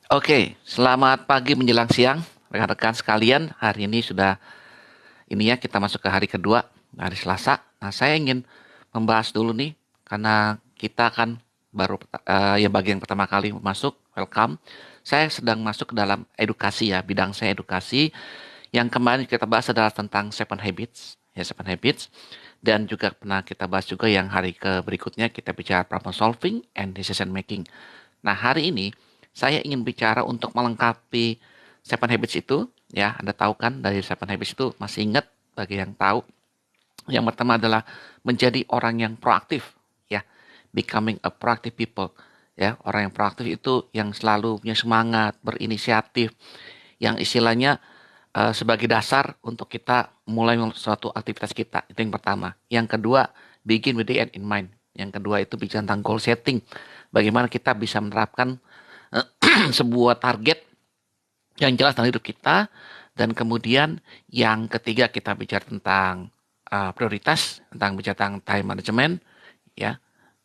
Oke, selamat pagi menjelang siang, rekan-rekan sekalian. Hari ini sudah ini ya kita masuk ke hari kedua, hari Selasa. Nah, saya ingin membahas dulu nih karena kita kan baru ya bagi yang pertama kali masuk, welcome. Saya sedang masuk ke dalam edukasi ya, bidang saya edukasi. Yang kemarin kita bahas adalah tentang Seven Habits, ya Seven Habits. Dan juga pernah kita bahas juga yang hari ke berikutnya kita bicara problem solving and decision making. Nah, hari ini saya ingin bicara untuk melengkapi Seven Habits itu, ya. Anda tahu kan dari Seven Habits itu masih ingat bagi yang tahu. Yang pertama adalah menjadi orang yang proaktif, ya. Becoming a proactive people, ya. Orang yang proaktif itu yang selalu punya semangat, berinisiatif, yang istilahnya sebagai dasar untuk kita mulai suatu aktivitas kita. Itu yang pertama. Yang kedua, begin with the end in mind. Yang kedua itu bicara tentang goal setting. Bagaimana kita bisa menerapkan sebuah target yang jelas dalam hidup kita. Dan kemudian yang ketiga kita bicara tentang prioritas, tentang bicara tentang time management, ya.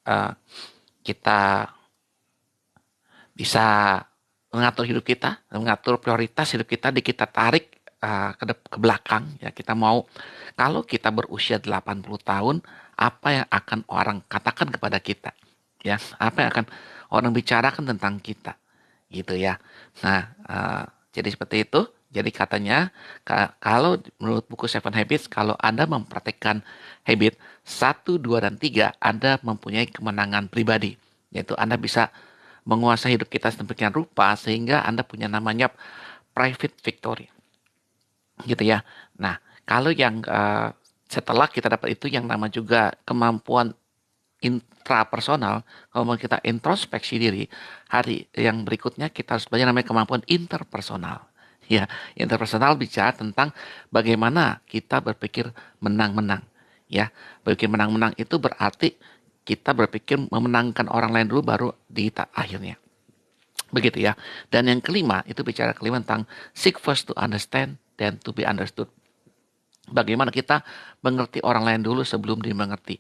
Uh, kita bisa mengatur hidup kita, mengatur prioritas hidup kita, kita tarik ke belakang, ya. Kita mau, kalau kita berusia 80 tahun, apa yang akan orang katakan kepada kita, ya, apa yang akan orang bicarakan tentang kita, gitu ya. Nah, jadi seperti itu. Jadi katanya, kalau menurut buku Seven Habits, kalau Anda mempraktekkan habit 1, 2, dan 3, Anda mempunyai kemenangan pribadi. Yaitu Anda bisa menguasai hidup kita sedemikian rupa sehingga Anda punya namanya private victory. Gitu ya. Nah, kalau yang setelah kita dapat itu yang nama juga kemampuan intrapersonal, kalau kita introspeksi diri, hari yang berikutnya kita harus belajar namanya kemampuan interpersonal. Ya, interpersonal bicara tentang bagaimana kita berpikir menang-menang. Ya, berpikir menang-menang itu berarti kita berpikir memenangkan orang lain dulu baru di akhirnya. Begitu ya. Dan yang kelima, itu bicara kelima tentang seek first to understand, then to be understood. Bagaimana kita mengerti orang lain dulu sebelum dimengerti.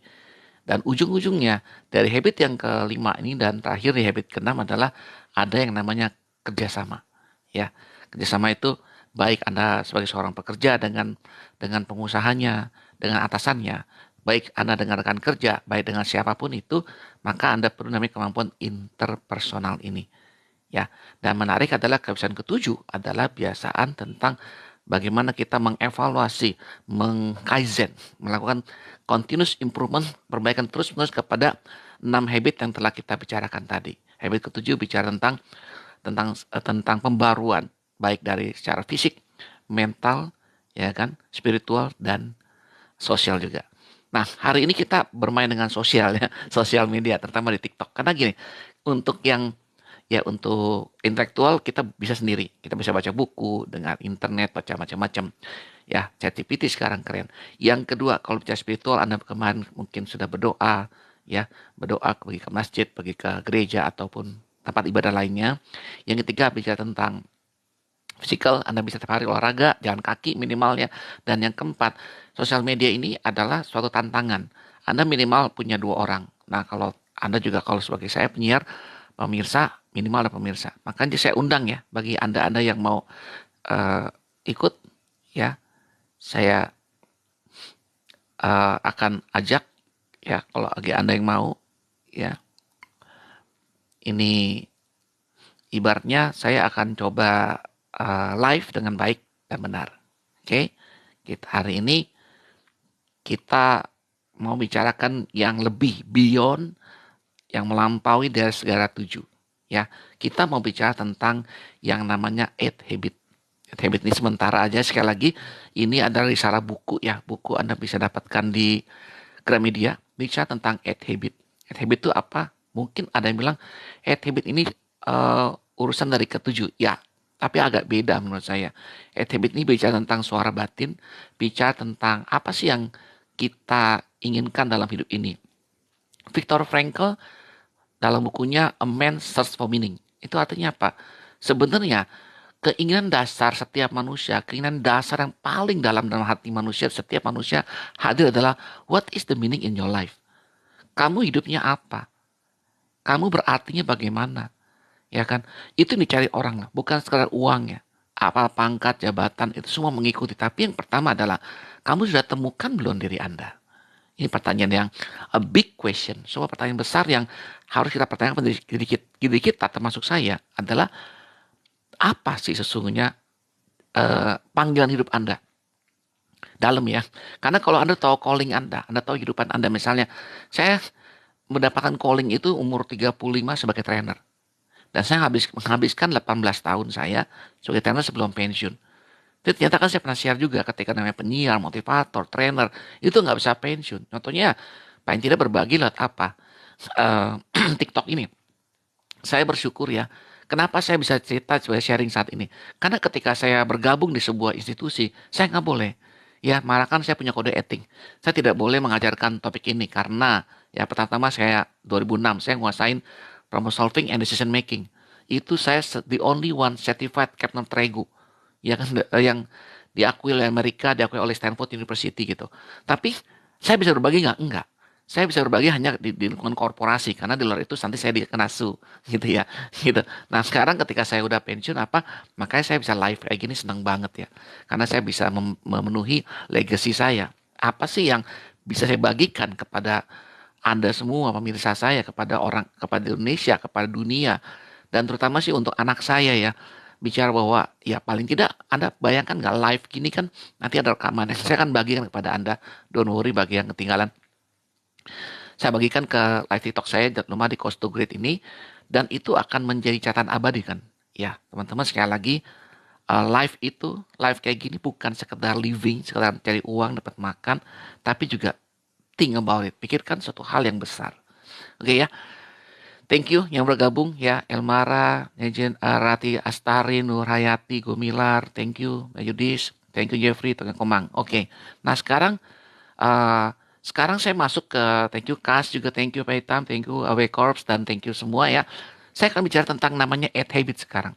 Dan ujung-ujungnya dari habit yang kelima ini dan terakhir di habit keenam adalah ada yang namanya kerjasama. Ya, kerjasama itu baik Anda sebagai seorang pekerja dengan pengusahanya, dengan atasannya, baik Anda dengan rekan kerja, baik dengan siapapun itu, maka Anda perlu namanya kemampuan interpersonal ini. Ya, dan menarik adalah kebiasaan ketujuh adalah biasaan tentang bagaimana kita mengevaluasi, mengkaizen, melakukan continuous improvement, perbaikan terus-menerus kepada 6 habit yang telah kita bicarakan tadi. Habit ketujuh bicara tentang pembaruan baik dari secara fisik, mental, ya kan, spiritual dan sosial juga. Nah, hari ini kita bermain dengan sosial ya, sosial media terutama di TikTok. Karena gini, untuk yang ya untuk intelektual kita bisa sendiri. Kita bisa baca buku, dengar internet, baca macam-macam. Ya, ChatGPT sekarang keren. Yang kedua, kalau bicara spiritual, Anda kemarin mungkin sudah berdoa, ya, berdoa pergi ke masjid, pergi ke gereja ataupun tempat ibadah lainnya. Yang ketiga, bicara tentang fisikal, Anda bisa setiap hari olahraga, jalan kaki minimalnya. Dan yang keempat, sosial media ini adalah suatu tantangan. Anda minimal punya 2 orang. Nah, kalau Anda juga kalau sebagai saya penyiar, pemirsa, minimal ada pemirsa. Makanya saya undang ya, bagi Anda-Anda yang mau uh, ikut, ya, saya akan ajak, ya, kalau bagi Anda yang mau, ya, ini ibaratnya saya akan coba live dengan baik dan benar. Oke, kita hari ini kita mau bicarakan yang lebih beyond, yang melampaui dari segala 7. Ya, kita mau bicara tentang yang namanya 8 habit. 8 habit ini sementara aja, sekali lagi ini adalah risalah buku ya, buku Anda bisa dapatkan di Gramedia, bicara tentang 8 habit. 8 habit itu apa? Mungkin ada yang bilang 8 habit ini urusan dari ketujuh. Ya, tapi agak beda menurut saya. 8 habit ini bicara tentang suara batin, bicara tentang apa sih yang kita inginkan dalam hidup ini. Viktor Frankl dalam bukunya A Man Search for Meaning, itu artinya apa? Sebenarnya keinginan dasar setiap manusia, keinginan dasar yang paling dalam hati manusia, setiap manusia hadir adalah what is the meaning in your life? Kamu hidupnya apa? Kamu berartinya bagaimana? ya kan? Itu yang dicari orang lah, bukan sekedar uang ya. Apa pangkat, jabatan itu semua mengikuti. Tapi yang pertama adalah kamu sudah temukan belum diri Anda? Ini pertanyaan yang a big question. Semua pertanyaan besar yang harus kita pertanyakan pada diri kita, termasuk saya, adalah apa sih sesungguhnya panggilan hidup Anda? Dalam ya. Karena kalau Anda tahu calling Anda tahu kehidupan Anda. Misalnya, saya mendapatkan calling itu umur 35 sebagai trainer. Dan saya menghabiskan 18 tahun saya sebagai trainer sebelum pensiun. Jadi ternyata kan saya pernah share juga ketika namanya penyiar, motivator, trainer, itu nggak bisa pensiun. Contohnya, paling tidak berbagi lewat apa? Eh, TikTok ini. Saya bersyukur ya. Kenapa saya bisa cerita sebagai sharing saat ini? Karena ketika saya bergabung di sebuah institusi, saya nggak boleh. Ya, malah kan saya punya kode etik. Saya tidak boleh mengajarkan topik ini karena ya pertama saya 2006 saya nguasain problem solving and decision making. Itu saya the only one certified Captain Tregu. Ya kan yang diakui oleh Amerika, diakui oleh Stanford University gitu. Tapi saya bisa berbagi nggak? Enggak. Saya bisa berbagi hanya di lingkungan korporasi karena di luar itu nanti saya dikena su gitu ya gitu. Nah sekarang ketika saya udah pensiun apa makanya saya bisa live kayak gini senang banget ya karena saya bisa memenuhi legacy saya. Apa sih yang bisa saya bagikan kepada Anda semua pemirsa saya, kepada orang, kepada Indonesia, kepada dunia, dan terutama sih untuk anak saya ya, bicara bahwa ya paling tidak Anda bayangkan nggak live gini kan nanti ada rekaman yang saya akan bagikan kepada Anda, don't worry bagi yang ketinggalan. Saya bagikan ke live TikTok saya rumah di Cost to Great ini dan itu akan menjadi catatan abadi kan. Ya, teman-teman sekali lagi live itu live kayak gini bukan sekedar living, sekedar cari uang, dapat makan, tapi juga think about it. Pikirkan suatu hal yang besar. Oke ya. Thank you yang bergabung ya Elmara, Nejen, Rati Astari, Nur Hayati, Gumilar, thank you Yudis, thank you Jeffrey, Tengah Komang. Oke. Nah, sekarang saya masuk ke thank you Kas juga thank you Paitam, thank you Awe Corps dan thank you semua ya. Saya akan bicara tentang namanya 8 Habits sekarang.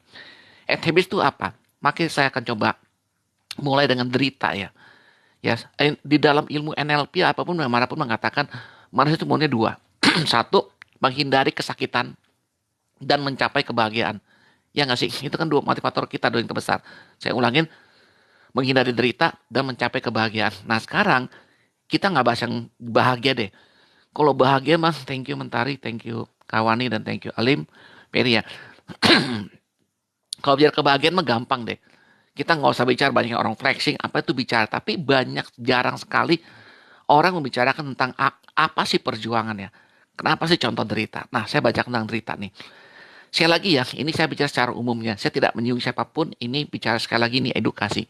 8 Habits itu apa? Makanya saya akan coba mulai dengan derita ya. Ya, di dalam ilmu NLP apapun manapun mengatakan manusia itu maunya dua. Satu, menghindari kesakitan dan mencapai kebahagiaan. Ya nggak sih? Itu kan dua motivator kita dua yang terbesar. Saya ulangin, menghindari derita dan mencapai kebahagiaan. Nah sekarang kita nggak bahas yang bahagia deh. Kalau bahagia mah thank you Mentari, thank you Kawani, dan thank you Alim, Peri ya. Kalau biar kebahagiaan mah gampang deh. Kita nggak usah bicara banyak orang flexing, apa itu bicara. Tapi jarang sekali orang membicarakan tentang apa sih perjuangannya. Kenapa sih contoh derita? Nah, saya baca tentang derita nih. Sekali lagi ya, ini saya bicara secara umumnya. Saya tidak menyinggung siapapun, ini bicara sekali lagi ini edukasi.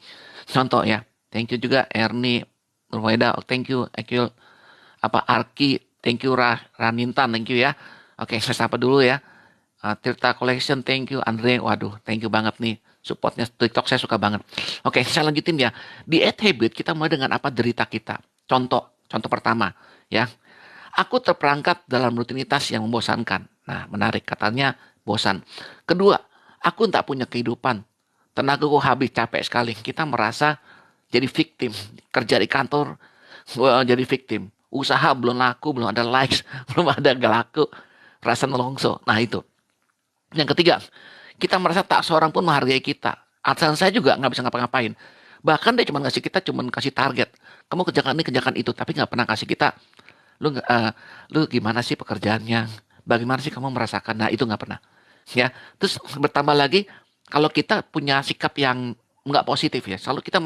Contoh ya, thank you juga Erni, Nurwaida, thank you, Akil, Arki, thank you Ranintan, thank you ya. Oke, saya sapa dulu ya. Tirta Collection, thank you. Andre, waduh, thank you banget nih. Supportnya TikTok saya suka banget. Oke, saya lanjutin ya. Di 8 Habit kita mulai dengan apa derita kita. Contoh pertama ya. Aku terperangkap dalam rutinitas yang membosankan. Nah, menarik katanya bosan. Kedua, aku tak punya kehidupan. Tenagaku habis capek sekali. Kita merasa jadi victim. Kerja di kantor, jadi victim. Usaha belum laku, belum ada likes, belum ada laku. Rasa nelongso. Nah, itu. Yang ketiga, kita merasa tak seorang pun menghargai kita. Atasan saya juga nggak bisa ngapa-ngapain. Bahkan dia cuma kasih target. Kamu kerjakan ini, kerjakan itu, tapi nggak pernah kasih kita. Lu gimana sih pekerjaannya? Bagaimana sih kamu merasakan? Nah itu nggak pernah. Ya, terus bertambah lagi kalau kita punya sikap yang nggak positif ya, selalu kita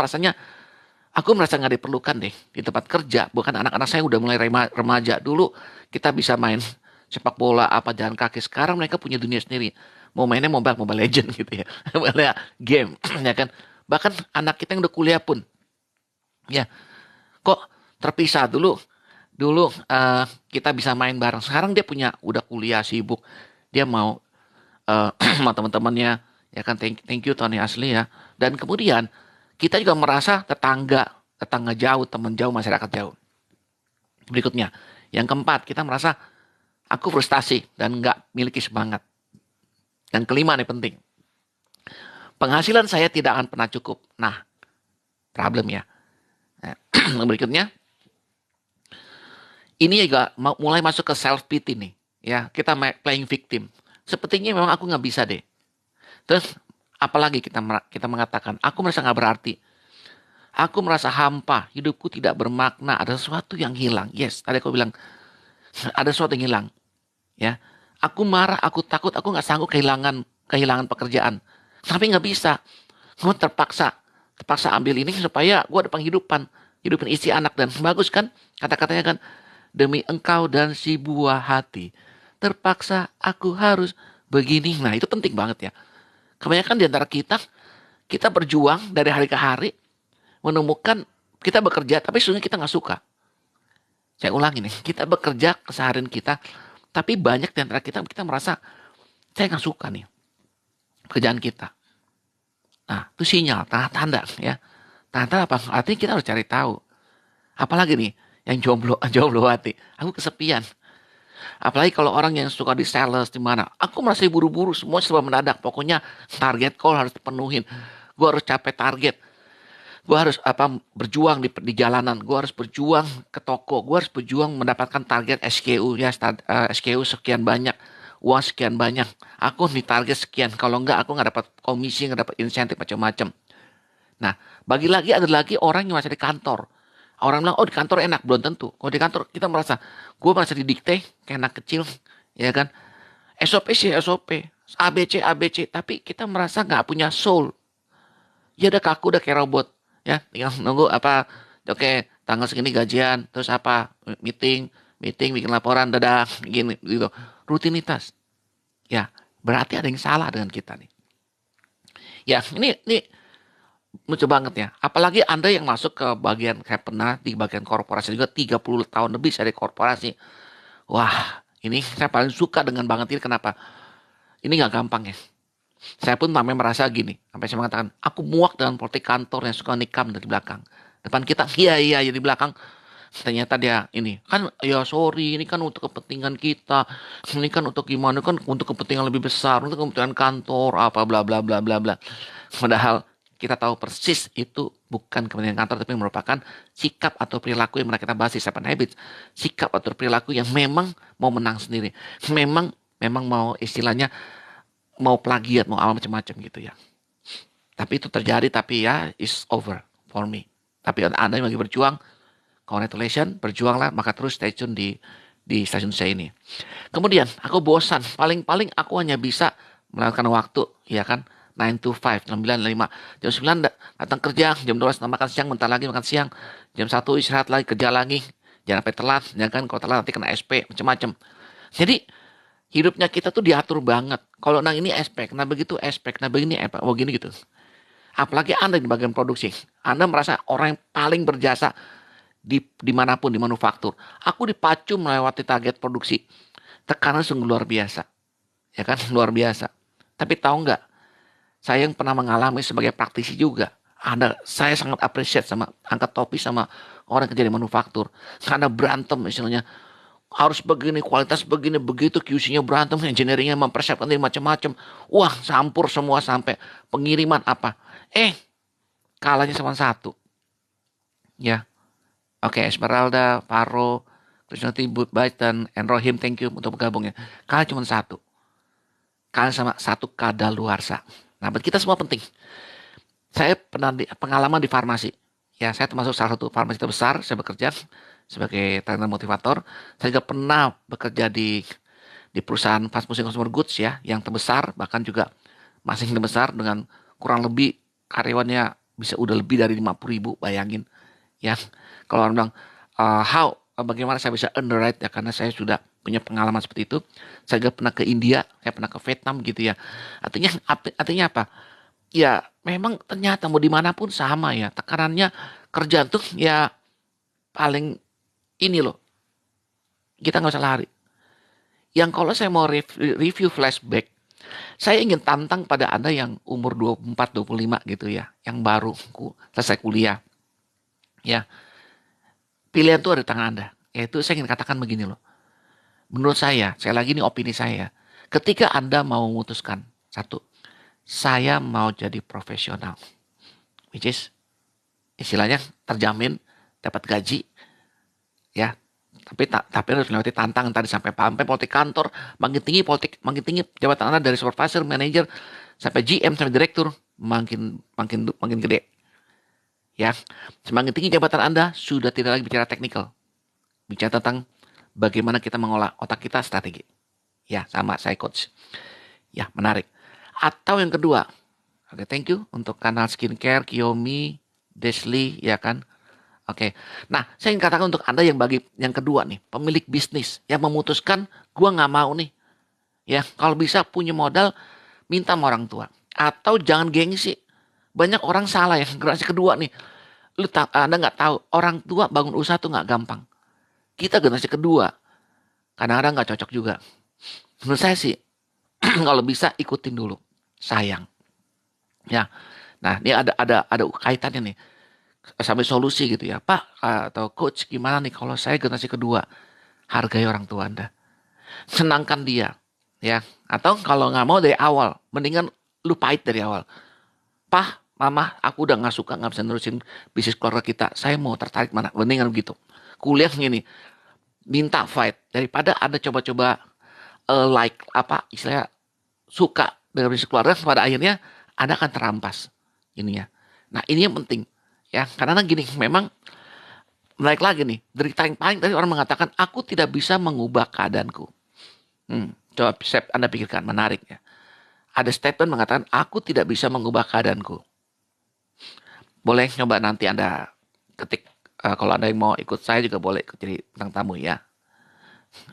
aku merasa nggak diperlukan deh di tempat kerja. Bukan anak-anak saya udah mulai remaja dulu kita bisa main sepak bola apa jalan kaki. Sekarang mereka punya dunia sendiri. Mau mainnya Mobile Legend gitu ya. Mobile game ya kan. Bahkan anak kita yang udah kuliah pun ya kok terpisah dulu kita bisa main bareng. Sekarang dia udah kuliah sibuk. Dia mau sama teman-temannya ya kan thank you Tony Asli ya. Dan kemudian kita juga merasa tetangga jauh, teman jauh, masyarakat jauh. Berikutnya, yang keempat, kita merasa aku frustasi dan nggak miliki semangat. Dan kelima nih penting, penghasilan saya tidak akan pernah cukup. Nah, problem ya. Nah, berikutnya, ini juga mulai masuk ke self pity nih. Ya, kita playing victim. Sepertinya memang aku nggak bisa deh. Terus apalagi kita mengatakan, aku merasa nggak berarti. Aku merasa hampa, hidupku tidak bermakna, ada sesuatu yang hilang. Yes, tadi aku bilang, ada sesuatu yang hilang. Ya, aku marah, aku takut, aku nggak sanggup kehilangan pekerjaan. Tapi nggak bisa. Gue terpaksa ambil ini supaya gue ada penghidupan, hidupin istri anak dan bagus kan? Kata-katanya kan, demi engkau dan si buah hati, terpaksa aku harus begini. Nah itu penting banget ya. Kebanyakan di antara kita berjuang dari hari ke hari, menemukan kita bekerja, tapi sebenarnya kita nggak suka. Saya ulangi nih, kita bekerja keseharian kita, tapi banyak di antara kita merasa saya nggak suka nih pekerjaan kita. Nah, itu sinyal, tanda-tanda ya. Tanda apa? Artinya kita harus cari tahu. Apalagi nih, yang jomblo, jomblo hati. Aku kesepian. Apalagi kalau orang yang suka di sales di mana. Aku merasa buru-buru, semua serba mendadak. Pokoknya target call harus dipenuhin. Gue harus capai target. Gue harus berjuang di jalanan. Gue harus berjuang ke toko. Gue harus berjuang mendapatkan target SKU ya, SKU sekian banyak, uang sekian banyak. Aku di target sekian. Kalau enggak, aku nggak dapat komisi, nggak dapat insentif macam-macam. Nah, bagi lagi ada lagi orang yang masih di kantor. Orang bilang, oh di kantor enak, belum tentu. Kalau di kantor kita gue merasa didikte kayak anak kecil, ya kan? SOP sih SOP, ABC ABC, tapi kita merasa nggak punya soul. Ya udah kaku, udah kayak robot, ya. Tinggal nunggu oke, tanggal segini gajian, terus meeting, meeting, bikin laporan, dadah, gini, gitu. Rutinitas. Ya, berarti ada yang salah dengan kita nih. Ya, ini lucu banget ya. Apalagi Anda yang masuk ke bagian, saya pernah di bagian korporasi juga 30 tahun lebih saya di korporasi. Wah, ini saya paling suka dengan banget ini. Kenapa? Ini nggak gampang ya. Saya pun sampai merasa gini. Sampai saya mengatakan, aku muak dengan politik kantor yang suka nikam dari belakang. Depan kita, iya, ya di belakang. Ternyata dia ini. Kan, ya sorry, ini kan untuk kepentingan kita. Ini kan untuk gimana, kan untuk kepentingan lebih besar. Untuk kepentingan kantor, apa bla bla bla bla bla. Padahal kita tahu persis itu bukan kepentingan kantor, tapi merupakan sikap atau perilaku yang mereka kita bahas di Seven Habits. Sikap atau perilaku yang memang mau menang sendiri. Memang mau istilahnya mau plagiat, mau apa macam-macam gitu ya. Tapi itu terjadi, tapi ya is over for me. Tapi Anda yang lagi berjuang, congratulations, berjuanglah, maka terus stay tune di stasiun saya ini. Kemudian aku bosan, paling-paling aku hanya bisa melakukan waktu, ya kan? 9 to 5, 9, 5. Jam 9 datang kerja, jam 12 makan siang, bentar lagi makan siang. Jam 1 istirahat lagi, kerja lagi. Jangan sampai telat, ya kan? Kalau telat nanti kena SP, macam-macam. Jadi hidupnya kita tuh diatur banget. Kalau nang ini aspek, nah begitu aspek, nah begini apa, oh gini gitu. Apalagi Anda di bagian produksi. Anda merasa orang yang paling berjasa dimanapun, di manufaktur. Aku dipacu melewati target produksi. Tekanan sungguh luar biasa. Ya kan, luar biasa. Tapi tahu nggak, saya yang pernah mengalami sebagai praktisi juga. Saya sangat appreciate sama angkat topi sama orang kerja di manufaktur. Karena berantem misalnya harus begini, kualitas begini, begitu QC-nya berantem, engineering-nya mempersiapkan ini macam-macam. Wah, campur semua sampai pengiriman apa. Kalahnya sama satu. Ya, oke, Esmeralda, Faro, Krishnati, Budbait, dan Enrohim, thank you untuk bergabungnya. Kalah cuma satu. Kalah sama satu kadaluarsa. Nah, buat kita semua penting. Saya pernah pengalaman di farmasi. Ya, saya termasuk salah satu farmasi terbesar. Saya bekerja sebagai trainer motivator. Saya juga pernah bekerja di perusahaan fast moving consumer goods ya, yang terbesar, bahkan juga masing terbesar dengan kurang lebih karyawannya bisa udah lebih dari 50.000, bayangin. Ya, kalau orang bilang, bagaimana saya bisa earn the right ya, karena saya sudah punya pengalaman seperti itu. Saya juga pernah ke India, saya pernah ke Vietnam gitu ya. Artinya apa? Ya memang ternyata mau dimanapun sama ya, tekanannya kerjaan tuh ya paling ini loh, kita nggak usah lari. Yang kalau saya mau review flashback, saya ingin tantang pada Anda yang umur 24, 25 gitu ya, yang baru selesai kuliah. Ya, pilihan itu ada di tangan Anda. Yaitu saya ingin katakan begini loh. Menurut saya lagi ini opini saya. Ketika Anda mau memutuskan, satu, saya mau jadi profesional. Which is istilahnya terjamin dapat gaji, ya, Tapi harus melewati tantangan tadi sampai politik kantor makin tinggi jabatan Anda dari supervisor, manager sampai GM sampai direktur makin gede. Ya, semakin tinggi jabatan Anda sudah tidak lagi bicara teknikal, bicara tentang bagaimana kita mengolah otak kita strategi. Ya, sama saya coach. Ya, menarik. Atau yang kedua, oke, thank you untuk kanal skincare Kiyomi, Desli, ya kan. Oke, nah saya ingin katakan untuk Anda yang kedua nih, pemilik bisnis yang memutuskan gua nggak mau nih, ya kalau bisa punya modal minta sama orang tua atau jangan gengsi. Banyak orang salah ya generasi kedua nih. Anda nggak tahu orang tua bangun usaha tuh nggak gampang. Kita generasi kedua kadang-kadang nggak cocok juga. Menurut saya sih kalau bisa ikutin dulu, sayang. Ya, nah ini ada kaitannya nih sampai solusi gitu ya, Pak atau Coach gimana nih kalau saya generasi kedua, hargai orang tua Anda, senangkan dia, ya. Atau kalau nggak mau dari awal, mendingan lu pahit dari awal. Pak, Mama, aku udah nggak suka nggak bisa nerusin bisnis keluarga kita, saya mau tertarik mana, mendingan begitu. Kuliah gini, minta fight daripada Anda coba-coba like apa istilahnya suka dengan bisnis keluarga pada akhirnya Anda akan terampas ini ya. Nah ini yang penting ya karena gini memang naik lagi nih derita yang paling tadi orang mengatakan aku tidak bisa mengubah keadaanku. Coba Anda pikirkan menarik ya. Ada statement mengatakan aku tidak bisa mengubah keadaanku. Boleh coba nanti Anda ketik kalau Anda yang mau ikut saya juga boleh ikut jadi bintang tamu ya.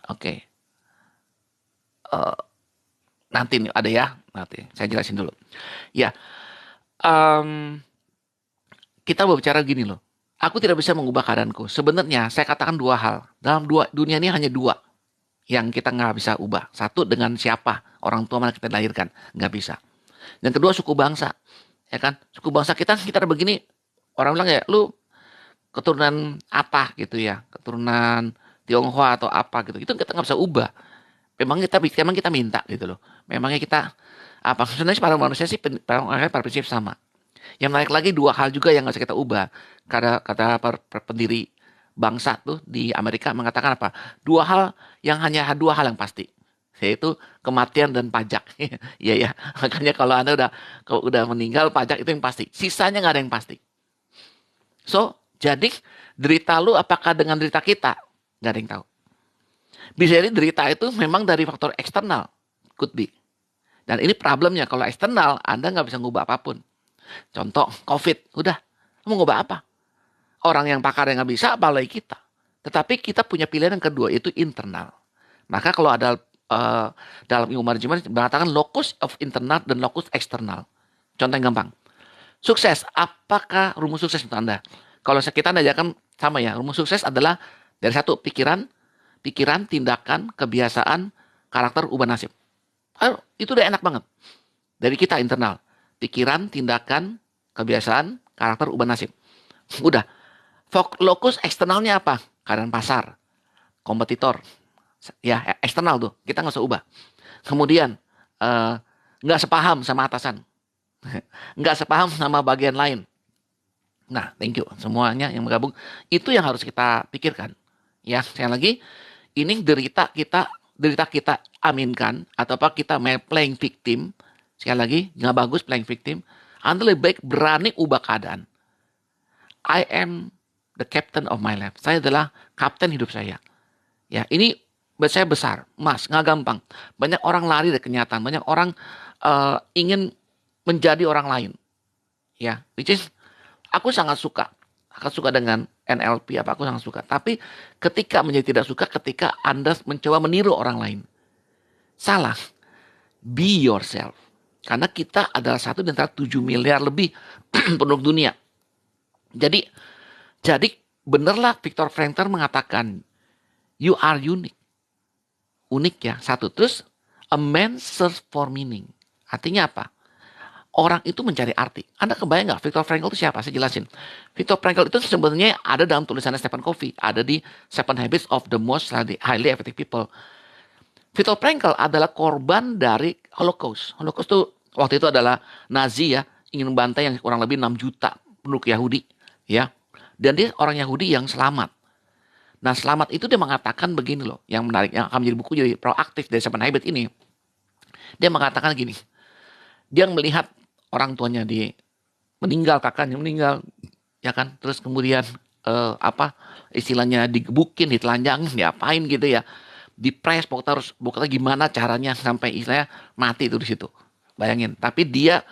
Oke. Nanti nih ada ya, nanti saya jelasin dulu. Ya, kita berbicara gini loh. Aku tidak bisa mengubah keadaanku. Sebenarnya saya katakan dua hal. Dalam dunia ini hanya dua yang kita nggak bisa ubah. Satu dengan siapa, orang tua mana kita dilahirkan, nggak bisa. Yang kedua suku bangsa, ya kan? Suku bangsa kita ada begini. Orang bilang ya, lu keturunan apa gitu ya, keturunan Tionghoa atau apa gitu. Itu kita nggak bisa ubah. Memang kita minta gitu loh. Memangnya kita apa sebenarnya para manusia sih para prinsip sama. Yang menarik lagi dua hal juga yang nggak bisa kita ubah. Kata pendiri bangsa tuh di Amerika mengatakan apa? Hanya dua hal yang pasti, yaitu kematian dan pajak. Iya ya. Makanya kalau Anda udah meninggal pajak itu yang pasti. Sisanya nggak ada yang pasti. So jadi derita lu apakah dengan derita kita? Nggak ada yang tahu. Bisa jadi derita itu memang dari faktor eksternal. Could be. Dan ini problemnya. Kalau eksternal, Anda nggak bisa ngubah apapun. Contoh, COVID. Udah. Mau ngubah apa? Orang yang pakar yang nggak bisa, apalagi kita. Tetapi kita punya pilihan yang kedua, itu internal. Maka kalau ada dalam ilmu manajemen, mengatakan locus of internal dan locus eksternal. Contoh yang gampang. Sukses. Apakah rumus sukses untuk Anda? Kalau kita Anda akan sama ya. Rumus sukses adalah dari satu, pikiran, tindakan, kebiasaan, karakter, ubah nasib. Itu udah enak banget. Dari kita internal. Pikiran, tindakan, kebiasaan, karakter, ubah nasib. Udah. Lokus eksternalnya apa? Keadaan pasar. Kompetitor. Ya, eksternal tuh. Kita nggak usah ubah. Kemudian, nggak sepaham sama atasan. Nggak sepaham sama bagian lain. Nah, thank you. Semuanya yang bergabung. Itu yang harus kita pikirkan. Ya, sekali lagi. Ini derita kita aminkan atau apa kita playing victim. Sekali lagi nggak bagus playing victim. Anda lebih baik berani ubah keadaan. I am the captain of my life. Saya adalah kapten hidup saya. Ya ini buat saya besar, Mas, nggak gampang. Banyak orang lari dari kenyataan. Banyak orang ingin menjadi orang lain. Ya, which is aku sangat suka dengan NLP aku sangat suka. Tapi ketika menjadi tidak suka ketika Anda mencoba meniru orang lain. Salah. Be yourself. Karena kita adalah satu di antara 7 miliar lebih penduduk dunia. Jadi benerlah Viktor Frankl mengatakan you are unique. Unik ya, satu. Terus a man search for meaning. Artinya apa? Orang itu mencari arti. Anda kebayang nggak Viktor Frankl itu siapa? Saya jelasin. Viktor Frankl itu sebenarnya ada dalam tulisannya Stephen Covey. Ada di Seven Habits of the Most Highly Effective People. Viktor Frankl adalah korban dari Holocaust. Holocaust itu waktu itu adalah Nazi ya. Ingin membantai yang kurang lebih 6 juta penduduk Yahudi. Ya. Dan dia orang Yahudi yang selamat. Nah, Selamat itu dia mengatakan begini loh, yang menarik, yang akan menjadi buku jadi proaktif dari Seven Habit ini. Dia mengatakan gini, dia melihat orang tuanya meninggal, kakaknya meninggal, ya kan, terus kemudian apa istilahnya digebukin, ditelanjangin, diapain gitu ya, dipres, pokoknya gimana caranya sampai istilahnya mati itu di situ. Bayangin, tapi dia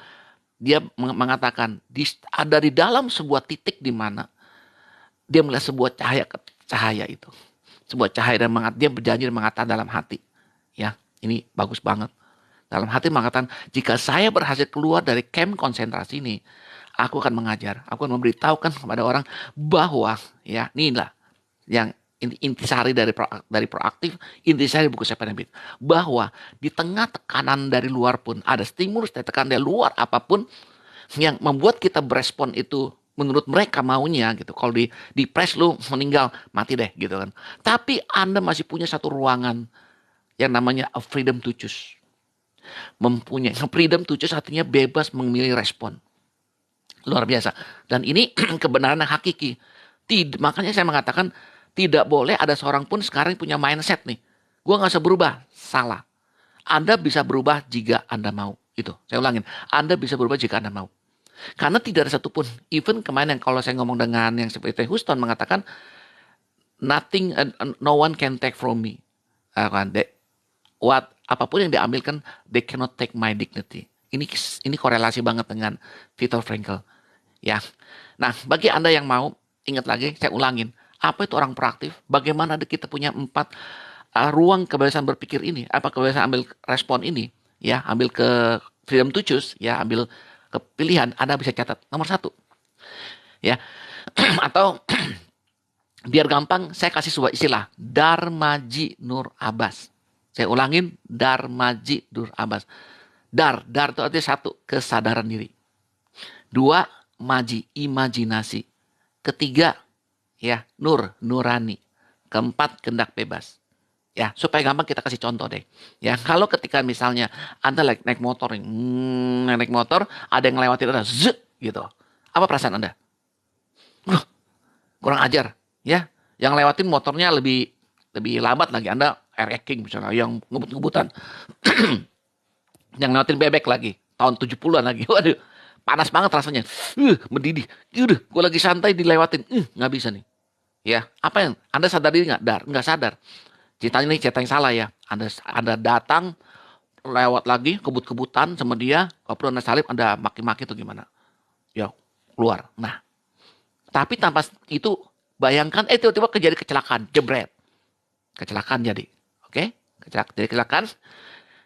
mengatakan ada di dalam sebuah titik di mana dia melihat sebuah cahaya itu. Sebuah cahaya dan dia berjanji dan mengatakan dalam hati. Ya, ini bagus banget. Dalam hati mengatakan, jika saya berhasil keluar dari camp konsentrasi ini, aku akan mengajar, aku akan memberitahukan kepada orang bahwa ya inilah yang intisari dari proaktif, intisari buku Seven Habits, bahwa di tengah tekanan dari luar pun ada stimulus dari tekanan dari luar apapun yang membuat kita berespon itu menurut mereka maunya gitu. Kalau di press lu meninggal, mati deh gitu kan. Tapi Anda masih punya satu ruangan yang namanya a freedom to choose. Mempunyai freedom to choose artinya bebas memilih respon. Luar biasa. Dan ini kebenaran yang hakiki. Makanya saya mengatakan tidak boleh ada seorang pun sekarang punya mindset nih. Gue gak usah berubah. Salah. Anda bisa berubah jika Anda mau. Itu, saya ulangin. Anda bisa berubah jika Anda mau. Karena tidak ada satupun, even kemarin yang kalau saya ngomong dengan yang seperti Houston mengatakan, nothing, no one can take from me. Apapun yang diambilkan, they cannot take my dignity. Ini korelasi banget dengan Viktor Frankl. Ya. Nah, bagi Anda yang mau, ingat lagi, saya ulangin. Apa itu orang proaktif? Bagaimana kita punya 4 ruang kebebasan berpikir ini? Apa kebebasan ambil respon ini? Ya, ambil ke freedom to choose, ya, ambil ke pilihan. Anda bisa catat nomor 1. Ya. Atau biar gampang, saya kasih sebuah istilah, Darmaji Nur Abbas. Saya ulangin, Darmaji Nur Abbas. Dar itu artinya 1, kesadaran diri. 2, maji, imajinasi. 3, ya, nurani. 4, kehendak bebas. Ya, supaya gampang kita kasih contoh deh. Ya, kalau ketika misalnya Anda naik motor, naik motor, ada yang ngelewatin Anda, gitu. Apa perasaan Anda? Kurang ajar, ya. Yang lewatin motornya lebih lambat lagi. Anda air misalnya, yang ngebut-ngebutan. Yang lewatin bebek lagi, tahun 70-an lagi. Waduh, panas banget rasanya. Mendidih. Udah, gue lagi santai dilewatin. Nggak bisa nih. Ya, apa yang Anda sadar diri nggak? Nggak sadar. Ceritanya ini cerita yang salah ya. Anda datang lewat lagi kebut-kebutan sama dia, kalau perlu Anda salib, Anda maki-maki itu gimana? Ya, keluar. Nah, tapi tanpa itu bayangkan tiba-tiba kejadian kecelakaan, jebret. Kecelakaan jadi. Oke? Jadi kecelakaan.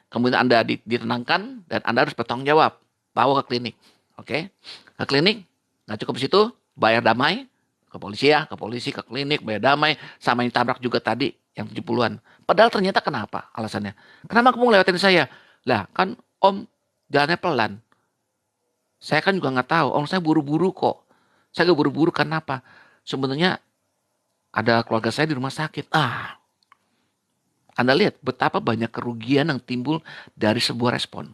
Kemudian Anda ditenangkan dan Anda harus bertanggung jawab. Bawa ke klinik. Oke? Ke klinik, nggak cukup situ, bayar damai. Ke polisi ya, ke polisi, ke klinik, bayar damai. Sama yang tabrak juga tadi, yang 70-an. Padahal ternyata kenapa alasannya? Kenapa kamu ngelewatin saya? Lah, kan Om jalannya pelan. Saya kan juga nggak tahu. Om saya buru-buru kok. Saya gak buru-buru karena apa? Sebenarnya ada keluarga saya di rumah sakit. Anda lihat betapa banyak kerugian yang timbul dari sebuah respon.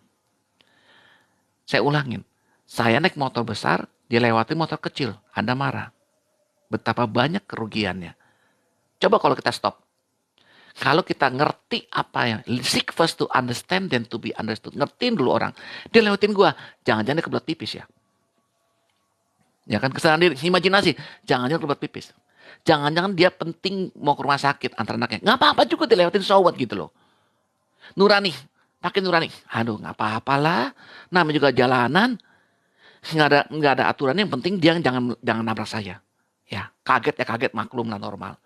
Saya ulangin. Saya naik motor besar, dia lewatin motor kecil. Anda marah. Betapa banyak kerugiannya. Coba kalau kita stop. Kalau kita ngerti apa yang, seek first to understand then to be understood. Ngertiin dulu orang. Dia lewatin gua. Jangan-jangan dia kebelet pipis ya. Ya kan, kesadaran diri, imajinasi. Jangan-jangan kebelet pipis. Jangan-jangan dia penting mau ke rumah sakit antar anaknya. Nggak apa-apa juga dilewatin sowat gitu loh. Nurani. Pakai nurani. Aduh, nggak apa-apalah. Namanya juga jalanan. Nggak ada aturan. Yang penting dia jangan nabrak saya. Ya, kaget ya kaget, maklum lah, normal.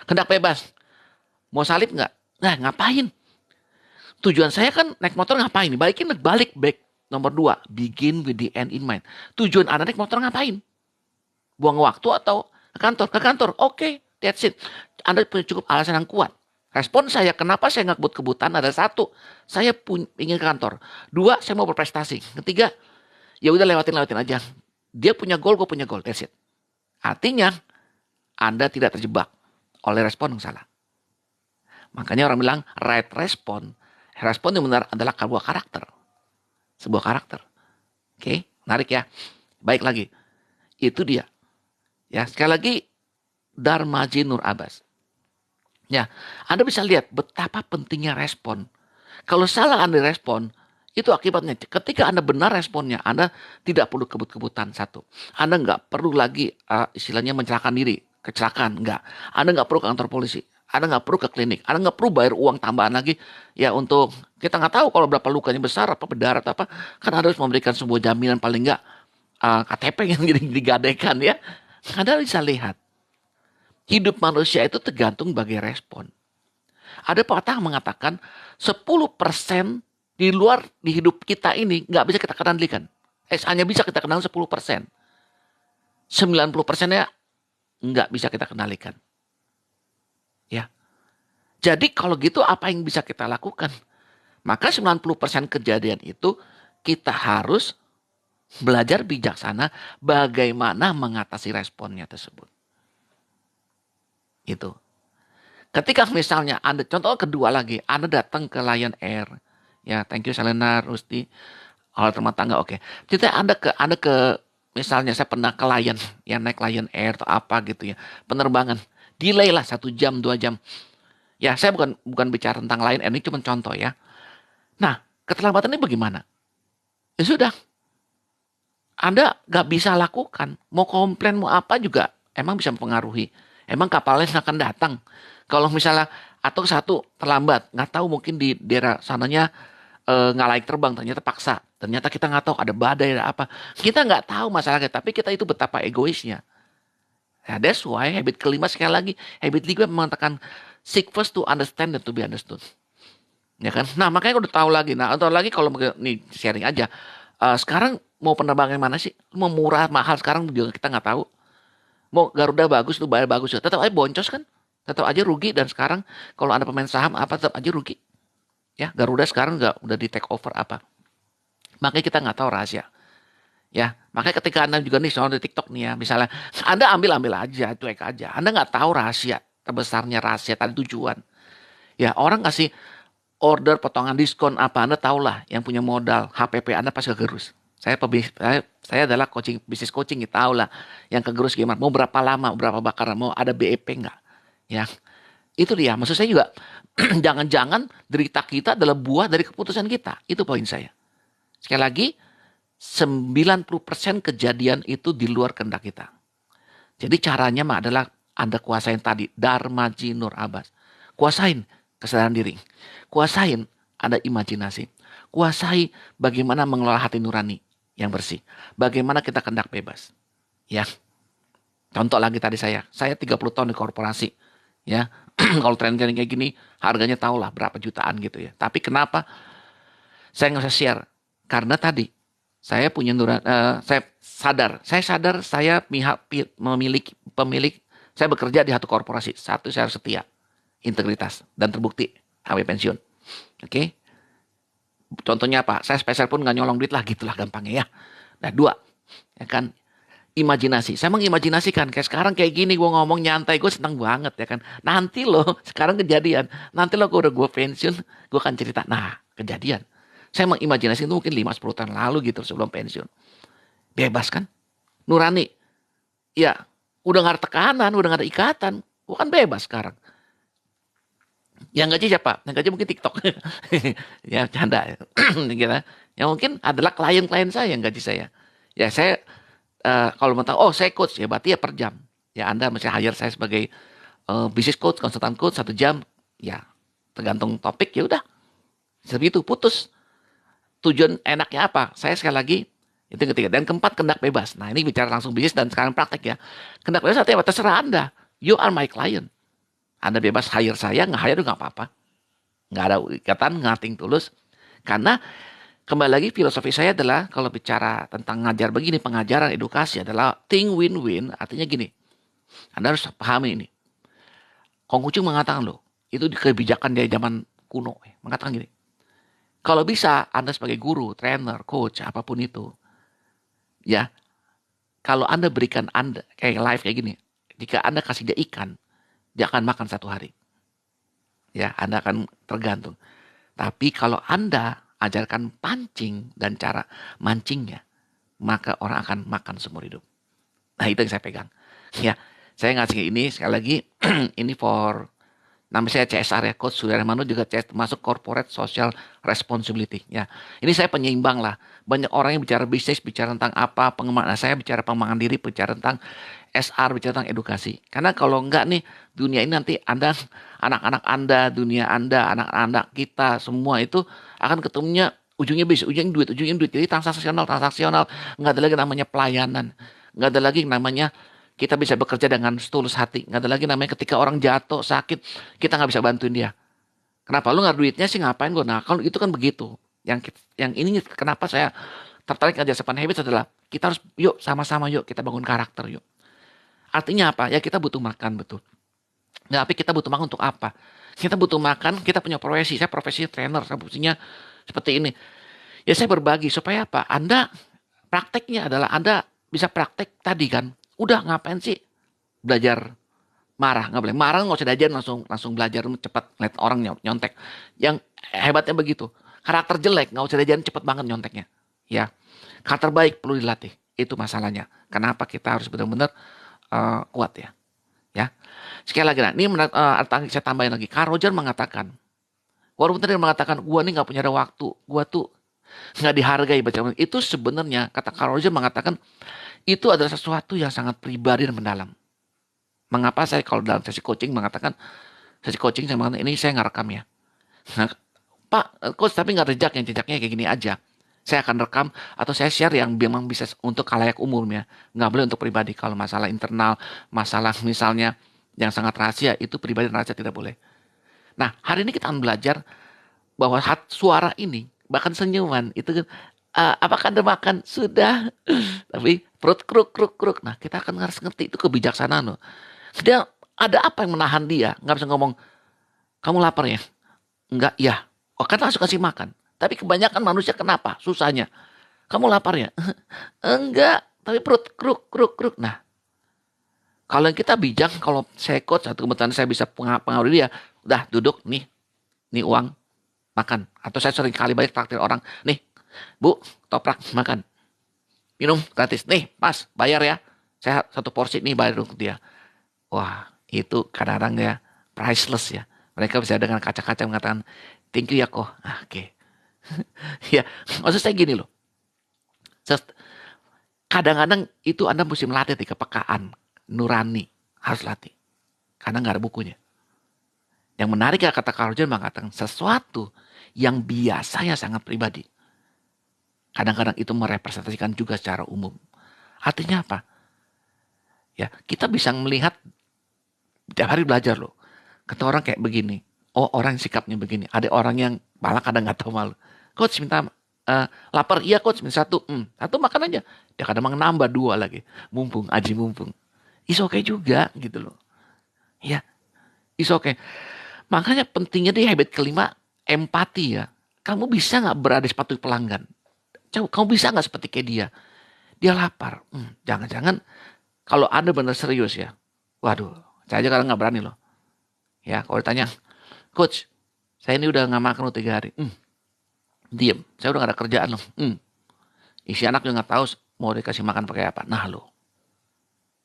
Kehendak bebas. Mau salib nggak? Nah, ngapain? Tujuan saya kan naik motor ngapain? Balik. Nomor 2, begin with the end in mind. Tujuan Anda naik motor ngapain? Buang waktu atau ke kantor? Ke kantor. Oke, that's it. Anda punya cukup alasan yang kuat. Respon saya, kenapa saya nggak kebut-kebutan? Ada 1, saya ingin ke kantor. 2, saya mau berprestasi. 3, ya udah lewatin aja. Dia punya goal, gue punya goal. That's it. Artinya, Anda tidak terjebak oleh respon yang salah. Makanya orang bilang, right respon. Respon yang benar adalah sebuah karakter. Sebuah karakter. Oke, menarik ya. Baik lagi. Itu dia. Ya, sekali lagi, Darmaji Nur Abbas. Ya, Anda bisa lihat betapa pentingnya respon. Kalau salah Anda respon, itu akibatnya. Ketika Anda benar responnya, Anda tidak perlu kebut-kebutan satu. Anda nggak perlu lagi istilahnya mencelakakan diri, kecelakaan, nggak. Anda nggak perlu ke kantor polisi. Anda nggak perlu ke klinik. Anda nggak perlu bayar uang tambahan lagi. Ya untuk, kita nggak tahu kalau berapa lukanya besar, apa berdarah, apa. Kan Anda harus memberikan sebuah jaminan paling nggak KTP yang digadaikan ya. Anda bisa lihat, hidup manusia itu tergantung bagai respon. Ada pepatah mengatakan 10% di luar di hidup kita ini nggak bisa kita kendalikan. Hanya bisa kita kendalikan 10%. 90%-nya nggak bisa kita kendalikan. Ya. Jadi kalau gitu apa yang bisa kita lakukan? Maka 90% kejadian itu kita harus belajar bijaksana bagaimana mengatasi responnya tersebut. Itu. Ketika misalnya Anda, contoh kedua lagi, Anda datang ke Lion Air. Ya, thank you Selena, Rusti. Hal rumah tangga, oke. Kita Anda ke misalnya saya pernah ke Lion, ya naik Lion Air atau apa gitu ya. Penerbangan. Delay lah 1 jam, 2 jam. Ya, saya bukan bicara tentang Lion Air, ini cuma contoh ya. Nah, keterlambatan ini bagaimana? Ya sudah, Anda nggak bisa lakukan. Mau komplain, mau apa juga, emang bisa mempengaruhi. Emang kapalnya akan datang. Kalau misalnya, atau satu terlambat, nggak tahu mungkin di daerah sananya nggak layak terbang, ternyata paksa. Ternyata kita nggak tahu ada badai, ada apa. Kita nggak tahu masalahnya, tapi kita itu betapa egoisnya. Ya, that's why habit kelima sekali lagi, habit lima mengatakan seek first to understand and to be understood. Ya kan? Nah, makanya udah tahu lagi. Nah, atau lagi kalau nih sharing aja. Sekarang mau penerbangan mana sih? Mau murah, mahal sekarang juga kita nggak tahu. Mau Garuda bagus tuh bayar bagus ya. Tetap aja boncos kan? Tetap aja rugi dan sekarang kalau Anda pemain saham apa tetap aja rugi. Ya, Garuda sekarang nggak udah di take over apa. Makanya kita nggak tahu rahasia. Ya, makanya ketika Anda juga nih soal di TikTok nih ya, misalnya Anda ambil aja, cuek aja. Anda nggak tahu rahasia terbesarnya rahasia tadi tujuan. Ya, orang kasih order potongan diskon apa Anda tahulah yang punya modal HPP Anda pasti kegerus. Saya adalah bisnis coaching, gitu, tahu lah yang kegerus gimana. Mau berapa lama, berapa bakaran, mau ada BEP nggak? Ya, itu dia. Maksud saya juga jangan-jangan derita kita adalah buah dari keputusan kita. Itu poin saya. Sekali lagi, 90% kejadian itu di luar kehendak kita. Jadi caranya mah adalah Anda kuasain tadi, Dharma Jinur Abbas. Kuasain kesadaran diri. Kuasain Anda imajinasi. Kuasai bagaimana mengelola hati nurani yang bersih. Bagaimana kita kehendak bebas. Ya. Contoh lagi tadi saya 30 tahun di korporasi. Ya. Kalau tren-tren kayak gini, harganya tahulah berapa jutaan gitu ya. Tapi kenapa saya nggak usah share? Karena tadi saya punya saya sadar saya pemilik, saya bekerja di satu korporasi, satu saya harus setia, integritas dan terbukti sampai pensiun. Oke? Contohnya apa? Saya spesial pun nggak nyolong duit lah, gitulah gampangnya ya. Nah, dua, ya kan? Imajinasi. Saya mengimajinasikan kayak sekarang kayak gini gue ngomong nyantai, gue senang banget ya kan. Nanti loh, sekarang kejadian. Nanti loh gue pensiun, gue akan cerita. Nah, kejadian. Saya mengimajinasi itu mungkin 5-10 tahun lalu gitu sebelum pensiun. Bebas kan? Nurani. Ya, udah gak ada tekanan, udah gak ada ikatan. Gue kan bebas sekarang. Yang gaji siapa? Yang gaji mungkin TikTok. Ya, canda. Gitu. Yang mungkin adalah klien-klien saya yang gaji saya. Ya, saya kalau mau tahu, oh saya coach, ya berarti ya per jam. Ya Anda mesti hire saya sebagai business coach, konsultan coach 1 jam. Ya, tergantung topik, ya udah. Seperti itu, putus. Tujuan enaknya apa? Saya sekali lagi, itu yang ketiga. Dan keempat, kehendak bebas. Nah, ini bicara langsung bisnis dan sekarang praktek ya. Kehendak bebas artinya apa? Terserah Anda. You are my client. Anda bebas hire saya, nggak hire juga nggak apa-apa. Nggak ada ikatan, nothing tulus. Karena kembali lagi filosofi saya adalah kalau bicara tentang ngajar begini, pengajaran, edukasi adalah think win-win. Artinya gini, Anda harus pahami ini. Konghucu mengatakan loh, itu kebijakan dari zaman kuno. Mengatakan gini, kalau bisa Anda sebagai guru, trainer, coach, apapun itu, ya, kalau Anda berikan Anda, kayak live kayak gini, jika Anda kasih dia ikan, dia akan makan 1 hari. Ya, Anda akan tergantung. Tapi kalau Anda ajarkan pancing dan cara mancingnya, maka orang akan makan seumur hidup. Nah, itu yang saya pegang. Ya, saya ngasih ini sekali lagi, ini for Nama saya CSR ya, Coach Surya Manu juga masuk Corporate Social Responsibility ya. Ini saya penyeimbang lah. Banyak orang yang bicara bisnis, bicara tentang apa, pengembangan. Nah, saya bicara pengembangan diri, bicara tentang SR, bicara tentang edukasi. Karena kalau enggak nih, dunia ini nanti Anda, anak-anak Anda, dunia Anda, anak-anak kita, semua itu akan ketemunya ujungnya bisnis, ujungnya duit, ujungnya duit. Jadi transaksional, transaksional. Nggak ada lagi namanya pelayanan. Nggak ada lagi namanya kita bisa bekerja dengan setulus hati. Nggak ada lagi namanya ketika orang jatuh, sakit, kita nggak bisa bantuin dia. Kenapa? Lu nggak ada duitnya sih ngapain gue? Nah, kalau itu kan begitu. Yang ini kenapa saya tertarik aja Seven Habits adalah kita harus yuk sama-sama yuk kita bangun karakter yuk. Artinya apa? Ya kita butuh makan betul. Nah, tapi kita butuh makan untuk apa? Kita butuh makan, kita punya profesi. Saya profesi trainer, saya profesinya seperti ini. Ya saya berbagi supaya apa? Anda prakteknya adalah Anda bisa praktek tadi kan. Udah ngapain sih belajar marah? Nggak boleh. Marah nggak usah diajar langsung belajar cepat lihat orang nyontek. Yang hebatnya begitu. Karakter jelek nggak usah diajarin cepat banget nyonteknya. Ya. Karakter baik perlu dilatih. Itu masalahnya. Kenapa kita harus benar-benar kuat ya. Ya. Sekali lagi, nah, ini saya tambahin lagi. Carl Roger mengatakan, walaupun tadi dia mengatakan, gua nih nggak punya ada waktu, gua tuh nggak dihargai baca. Itu sebenarnya kata Carl Roger mengatakan itu adalah sesuatu yang sangat pribadi dan mendalam. Mengapa saya kalau dalam sesi coaching mengatakan sesi coaching saya mengatakan ini saya nggak rekam ya. Nah, Pak, coach tapi nggak jejaknya kayak gini aja. Saya akan rekam atau saya share yang memang bisa untuk khalayak umum ya. Nggak boleh untuk pribadi. Kalau masalah internal, masalah misalnya yang sangat rahasia, itu pribadi dan rahasia tidak boleh. Nah, hari ini kita akan belajar bahwa suara ini, bahkan senyuman, itu kan, apakah Anda makan? Sudah. Tapi perut kruk, kruk, kruk. Nah, kita akan harus ngerti itu kebijaksanaan loh. Dia ada apa yang menahan dia? Nggak bisa ngomong, kamu lapar ya? Enggak, ya. Oh, kan langsung kasih makan. Tapi kebanyakan manusia kenapa? Susahnya. Kamu lapar ya? Enggak. Tapi perut kruk, kruk, kruk. Nah, kalau kita bijak, kalau saya coach, atau kebetulan saya bisa pengaruhi dia, udah duduk, nih uang, makan. Atau saya sering kali balik traktir orang, nih, Bu, toprak, makan. Minum, gratis. Nih, pas, bayar ya. Saya satu porsi, nih bayar untuk dia. Wah, itu kadang-kadang ya, priceless ya. Mereka bisa dengan kaca-kaca mengatakan, thank you ya kok. Ah, oke. Ya, maksud saya gini loh. Kadang-kadang itu Anda mesti melatih di kepekaan, nurani, harus latih. Karena nggak ada bukunya. Yang menarik ya kata Carl Jung mengatakan sesuatu yang biasanya sangat pribadi. Kadang-kadang itu merepresentasikan juga secara umum. Artinya apa? Ya, kita bisa melihat tiap hari belajar loh. Kata orang kayak begini. Oh, orang sikapnya begini. Ada orang yang malah kadang nggak tahu malu. Coach minta lapar, iya coach minta satu. Satu makan aja. Dia kadang nambah dua lagi. Mumpung, aji mumpung. Is okay juga gitu loh. Ya, is okay. Makanya pentingnya di habit kelima, empati ya. Kamu bisa nggak berada di sepatu pelanggan? Kamu bisa nggak seperti kayak dia? Dia lapar. Jangan-jangan kalau Anda benar serius ya. Waduh, saya aja kadang nggak berani loh. Ya, kalau ditanya, Coach, saya ini udah nggak makan 3 hari. Diem, saya udah gak ada kerjaan loh. Isi anak juga nggak tahu mau dikasih makan pakai apa. Nah loh,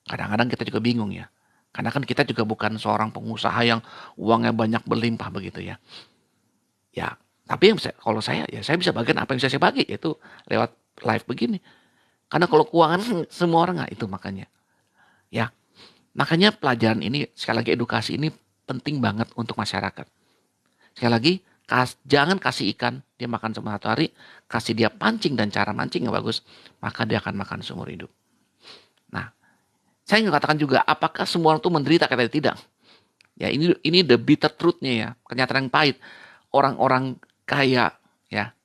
kadang-kadang kita juga bingung ya. Karena kan kita juga bukan seorang pengusaha yang uangnya banyak berlimpah begitu ya. Ya, tapi kalau saya ya saya bisa bagian apa yang saya bagi yaitu lewat live begini. Karena kalau keuangan semua orang nggak itu makanya. Ya, makanya pelajaran ini sekali lagi edukasi ini penting banget untuk masyarakat. Sekali lagi, jangan kasih ikan dia makan cuma 1 hari, kasih dia pancing dan cara mancing yang bagus, maka dia akan makan seumur hidup. Nah, saya ingin katakan juga, apakah semua orang itu menderita? Kata tidak. Ya, ini the bitter truth-nya ya, kenyataan yang pahit. Orang-orang kaya, ya,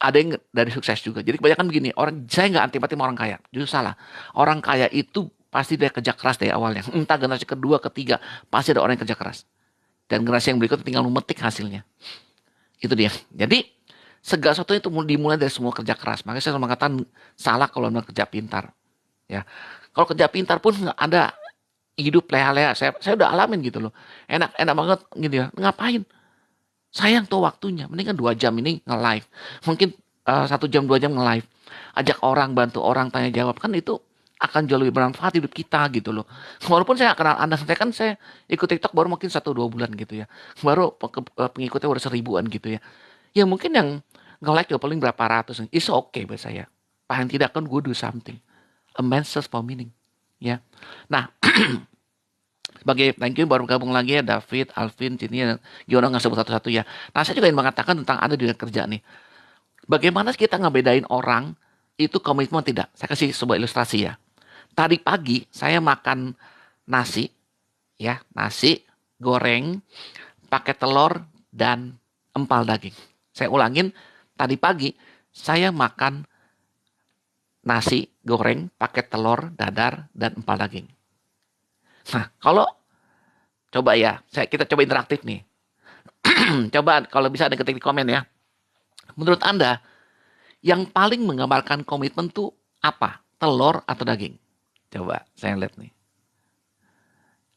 ada yang dari sukses juga. Jadi kebanyakan begini, saya nggak antipati sama orang kaya, justru salah. Orang kaya itu pasti dia kerja keras dari awalnya. Entah generasi kedua, ketiga, pasti ada orang yang kerja keras. Dan generasi yang berikut tinggal memetik hasilnya. Itu dia. Jadi segala sesuatu itu dimulai dari semua kerja keras. Makanya saya mengatakan salah kalau anda kerja pintar. Ya, kalau kerja pintar pun nggak ada hidup leha-leha. Saya udah alamin gitu loh. Enak banget gitu ya. Ngapain? Sayang tuh waktunya. Mendingan 2 jam ini nge-live. Mungkin 1 jam 2 jam nge-live. Ajak orang, bantu orang, tanya jawab. Kan itu akan jauh lebih bermanfaat hidup kita gitu loh. Walaupun saya nggak kenal Anda, saya ikut TikTok baru mungkin 1-2 bulan gitu ya. Baru pengikutnya udah 1000-an gitu ya. Ya mungkin yang nge-like ya paling berapa ratus. It's okay buat saya. Paling tidak kan gue do something. A man search for meaning. Ya. Nah, sebagai thank you baru gabung lagi ya David, Alvin, Cini, Giono nggak sebut satu-satu ya. Nah saya juga ingin mengatakan tentang Anda di dunia kerja nih. Bagaimana kita ngebedain orang itu komitmen tidak? Saya kasih sebuah ilustrasi ya. Tadi pagi saya makan nasi, ya nasi goreng pakai telur dan empal daging. Saya ulangin, tadi pagi saya makan nasi goreng pakai telur, dadar, dan empal daging. Nah, kalau coba ya, kita coba interaktif nih. Coba kalau bisa ada ketik di komen ya. Menurut Anda, yang paling menggambarkan komitmen tuh apa? Telur atau daging? Coba saya lihat nih.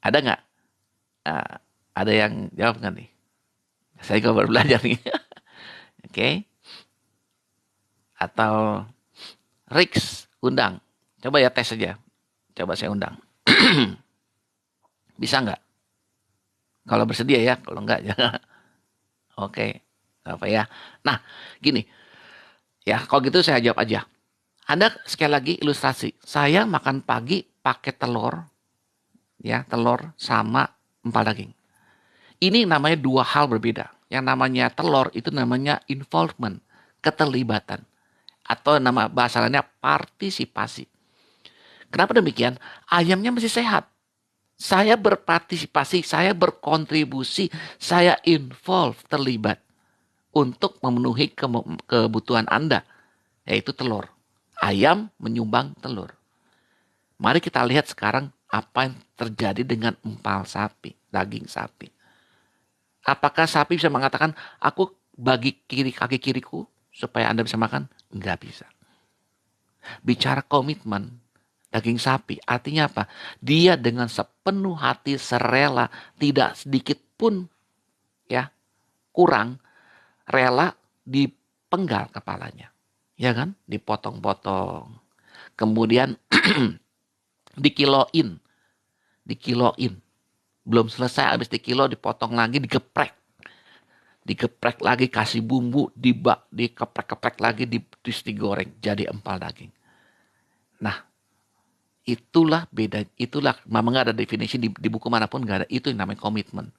Ada nggak? Uh, ada yang jawab nggak nih? Saya juga baru belajar nih. Oke. Okay. Atau Rix, undang. Coba ya tes aja. Coba saya undang. Bisa nggak? Kalau bersedia ya, kalau nggak jangan. Oke, apa ya? Nah, gini. Ya, kalau gitu saya jawab aja. Anda sekali lagi ilustrasi. Saya makan pagi pakai telur, ya telur sama empal daging. Ini namanya dua hal berbeda. Yang namanya telur itu namanya involvement, keterlibatan. Atau nama bahasa lainnya partisipasi. Kenapa demikian? Ayamnya masih sehat. Saya berpartisipasi, saya berkontribusi, saya involve, terlibat untuk memenuhi kebutuhan Anda, yaitu telur. Ayam menyumbang telur. Mari kita lihat sekarang apa yang terjadi dengan empal sapi, daging sapi. Apakah sapi bisa mengatakan, aku bagi kaki kiriku supaya Anda bisa makan? Enggak bisa. Bicara komitmen, daging sapi artinya apa? Dia dengan sepenuh hati serela, tidak sedikit pun ya kurang, rela dipenggal kepalanya. Ya kan? Dipotong-potong. Kemudian dikiloin. Belum selesai habis dikilo dipotong lagi, digeprek lagi, kasih bumbu, dikeprek-keprek lagi, terus digoreng jadi empal daging. Nah, itulah beda, itulah memang nggak ada definisi di buku manapun, nggak ada, itu yang namanya komitmen.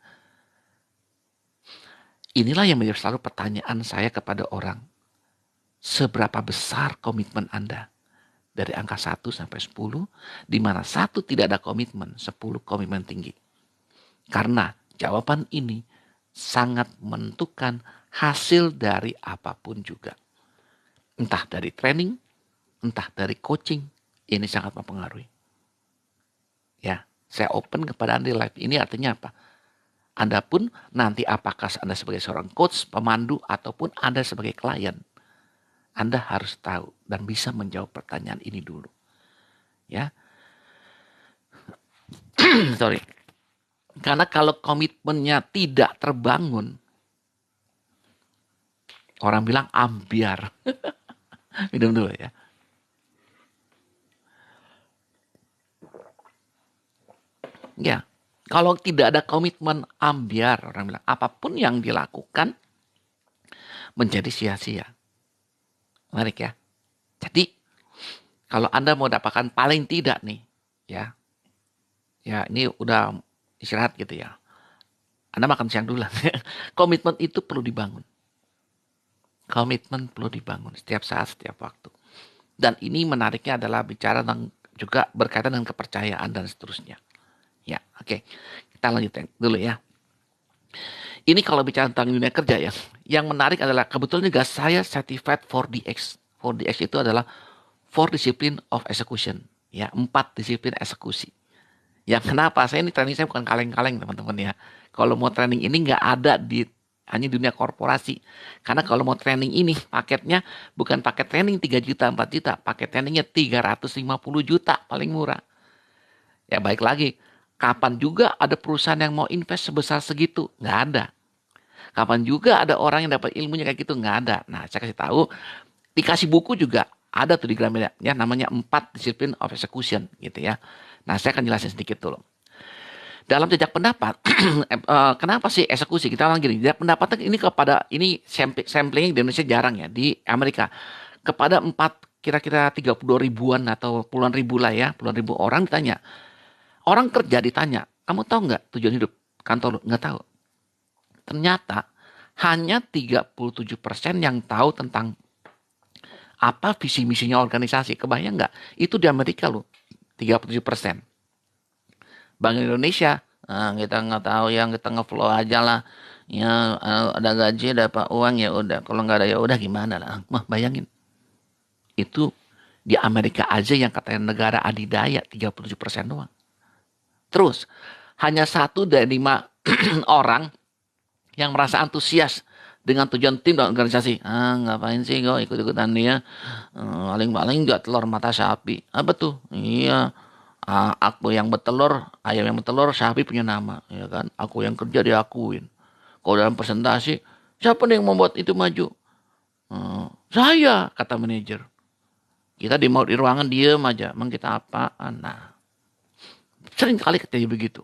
Inilah yang menjadi selalu pertanyaan saya kepada orang. Seberapa besar komitmen Anda? Dari angka 1 sampai 10, di mana 1 tidak ada komitmen, 10 komitmen tinggi. Karena jawaban ini sangat menentukan hasil dari apapun juga. Entah dari training, entah dari coaching, ini sangat mempengaruhi. Ya, saya open kepada Anda live. Ini artinya apa? Anda pun nanti apakah Anda sebagai seorang coach, pemandu, ataupun Anda sebagai klien, Anda harus tahu dan bisa menjawab pertanyaan ini dulu. Ya. Sorry. Karena kalau komitmennya tidak terbangun, orang bilang ambiar. Minum dulu ya. Ya, kalau tidak ada komitmen, ambiar. Orang bilang apapun yang dilakukan menjadi sia-sia. Menarik ya. Jadi kalau Anda mau dapatkan paling tidak nih, ya ini udah istirahat gitu ya. Anda makan siang dulu lah. Komitmen itu perlu dibangun. Komitmen perlu dibangun setiap saat, setiap waktu. Dan ini menariknya adalah bicara tentang juga berkaitan dengan kepercayaan dan seterusnya. Ya, oke. Kita lanjut dulu ya. Ini kalau bicara tentang dunia kerja ya. Yang menarik adalah kebetulan juga saya certified 4DX. 4DX itu adalah 4 Discipline of Execution. Ya, 4 disiplin eksekusi. Yang kenapa? Saya ini training saya bukan kaleng-kaleng teman-teman ya. Kalau mau training ini nggak ada di hanya dunia korporasi. Karena kalau mau training ini paketnya bukan paket training 3 juta, 4 juta. Paket trainingnya 350 juta paling murah. Ya baik lagi. Kapan juga ada perusahaan yang mau invest sebesar segitu? Nggak ada. Kapan juga ada orang yang dapat ilmunya kayak gitu? Nggak ada. Nah saya kasih tahu. Dikasih buku juga Ada tuh di Gramedia, ya namanya 4 disiplin of execution gitu ya. Nah, saya akan jelasin sedikit dulu. Dalam jejak pendapat, kenapa sih eksekusi? Kita bilang gini, jejak pendapat ini kepada, ini samplingnya di Indonesia jarang ya, di Amerika. Kepada kira-kira 32 ribuan atau puluhan ribu lah ya, puluhan ribu orang ditanya. Orang kerja ditanya, kamu tahu nggak tujuan hidup kantor lu? Nggak tahu. Ternyata hanya 37% yang tahu tentang apa visi misinya organisasi. Kebayang nggak? Itu di Amerika loh, 37%. Bank Indonesia, nah, kita nggak tahu, yang kita nge-flow aja lah. Ya, ada gaji, dapat uang, ya udah. Kalau nggak ada ya udah, gimana lah. Mah, bayangin. Itu di Amerika aja yang katanya negara adidaya 37% doang. Terus hanya 1 dari 5 orang yang merasa antusias dengan tujuan tim dan organisasi. Ngapain sih gue ikut-ikutan dia? Paling-paling juga telur mata sapi. Apa tuh? Iya. Aku yang bertelur, ayam yang bertelur, sapi punya nama, ya kan? Aku yang kerja diakuin. Kalau dalam presentasi, siapa nih yang membuat itu maju? Saya, kata manajer. Kita di ruangan diem aja, emang kita apaan? Nah, sering kali terjadi begitu.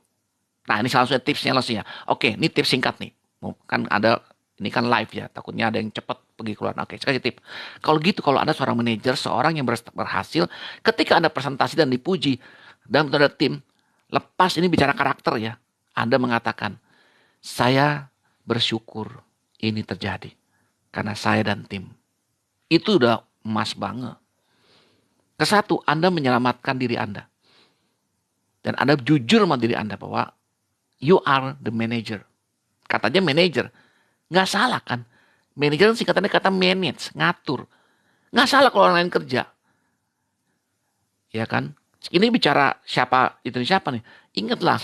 Nah, ini salah satu tipsnya ya. Oke, ini tips singkat nih. Kan ada, ini kan live ya, takutnya ada yang cepat pergi keluar. Oke, saya kasih tip. Kalau gitu, kalau ada seorang manajer, seorang yang berhasil, ketika Anda presentasi dan dipuji dalam tanda tim, lepas ini bicara karakter ya, Anda mengatakan, saya bersyukur ini terjadi karena saya dan tim. Itu udah emas banget. Kesatu, Anda menyelamatkan diri Anda. Dan Anda jujur sama diri Anda bahwa you are the manager. Katanya manager. Nggak salah kan? Manager singkatannya kata manage, ngatur. Nggak salah kalau orang lain kerja. Ya kan? Ini bicara siapa, itu siapa nih? Ingatlah.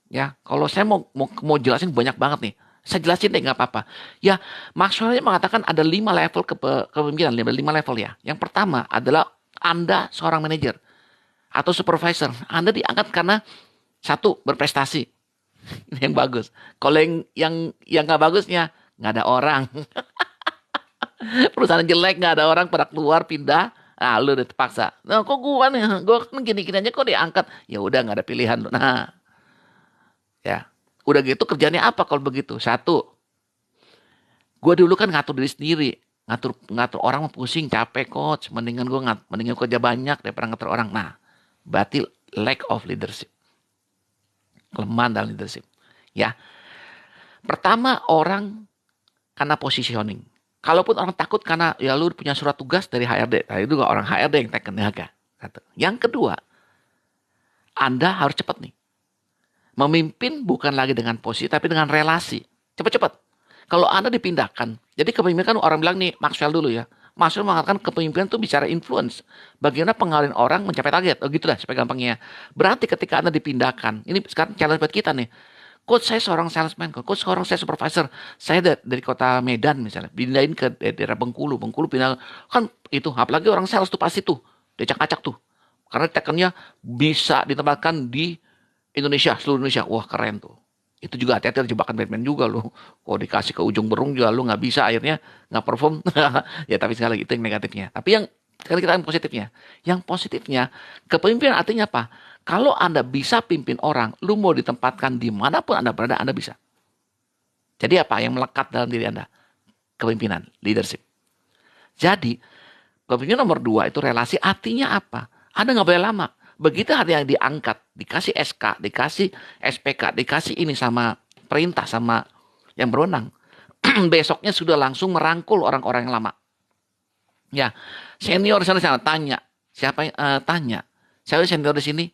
Ya, kalau saya mau jelasin banyak banget nih. Saya jelasin deh, nggak apa-apa. Ya, maksudnya mengatakan ada 5 level kepemimpinan, 5 level ya. Yang pertama adalah Anda seorang manajer atau supervisor. Anda diangkat karena satu, berprestasi. Ini yang bagus. Kalau yang nggak bagusnya, nggak ada orang. Perusahaan jelek, nggak ada orang, pada keluar pindah. Nah, lu udah terpaksa. Nah, kok gua nih, gua kan gini-gini aja kok diangkat. Ya udah, nggak ada pilihan lu. Nah, ya. Udah gitu kerjanya apa kalau begitu? Satu, gua dulu kan ngatur diri sendiri. Ngatur orang mau pusing, capek coach. Mendingan kerja banyak daripada ngatur orang. Nah, berarti lack of leadership. Kelemahan dalam leadership. Ya. Pertama, orang karena positioning. Kalaupun orang takut karena ya lu punya surat tugas dari HRD. Nah, itu juga orang HRD yang teken niaga. Yang kedua, Anda harus cepat nih. Memimpin bukan lagi dengan posisi tapi dengan relasi. Cepat-cepat. Kalau Anda dipindahkan, jadi kepemimpinan kan orang bilang nih, Maxwell dulu ya. Maxwell mengatakan kepemimpinan itu bicara influence. Bagaimana pengaruhin orang mencapai target. Oh gitu lah, supaya gampangnya. Berarti ketika Anda dipindahkan, ini sekarang challenge buat kita nih. Coach saya seorang salesman, coach seorang saya supervisor. Saya dari kota Medan misalnya, pindahin ke daerah Bengkulu. Bengkulu pindah, kan itu, apalagi orang sales tuh pasti tuh, decak-acak tuh. Karena tekannya bisa ditempatkan di Indonesia, seluruh Indonesia. Wah keren tuh. Itu juga hati-hati jebakan Batman juga loh. Kalau dikasih ke ujung berung juga lu nggak bisa, akhirnya nggak perform. Ya tapi sekali lagi itu yang negatifnya. Tapi yang sekali kita yang positifnya. Yang positifnya, kepemimpinan artinya apa? Kalau Anda bisa pimpin orang, lu mau ditempatkan dimanapun Anda berada, Anda bisa. Jadi apa yang melekat dalam diri Anda? Kepemimpinan, leadership. Jadi, kepemimpinan nomor 2 itu relasi, artinya apa? Anda nggak boleh lama. Begitu hari yang diangkat, dikasih SK, dikasih SPK, dikasih ini sama perintah, sama yang berwenang. Besoknya sudah langsung merangkul orang-orang yang lama. Ya, senior di sana tanya. Siapa yang tanya? Saya senior di sini.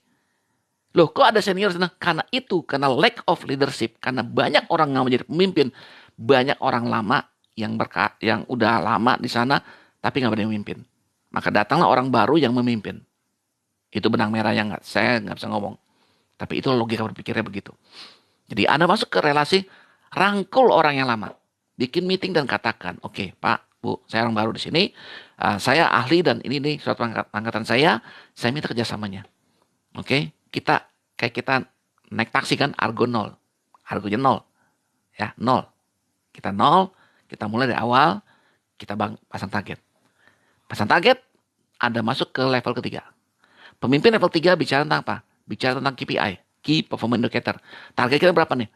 Loh, kok ada senior sana? Karena itu, karena lack of leadership, karena banyak orang yang menjadi pemimpin, banyak orang lama yang udah lama di sana, tapi nggak berani memimpin. Maka datanglah orang baru yang memimpin. Itu benang merah yang saya nggak bisa ngomong. Tapi itu logika berpikirnya begitu. Jadi Anda masuk ke relasi, rangkul orang yang lama, bikin meeting dan katakan, oke, Pak, Bu, saya orang baru di sini, saya ahli dan ini nih suatu angkatan saya minta kerjasamanya. Oke, kayak kita naik taksi kan, argo 0. Argonya 0. Ya, 0. Kita 0, kita mulai dari awal, kita pasang target. Pasang target, Anda masuk ke level ketiga. Pemimpin level 3 bicara tentang apa? Bicara tentang KPI, Key Performance Indicator. Target kita berapa nih?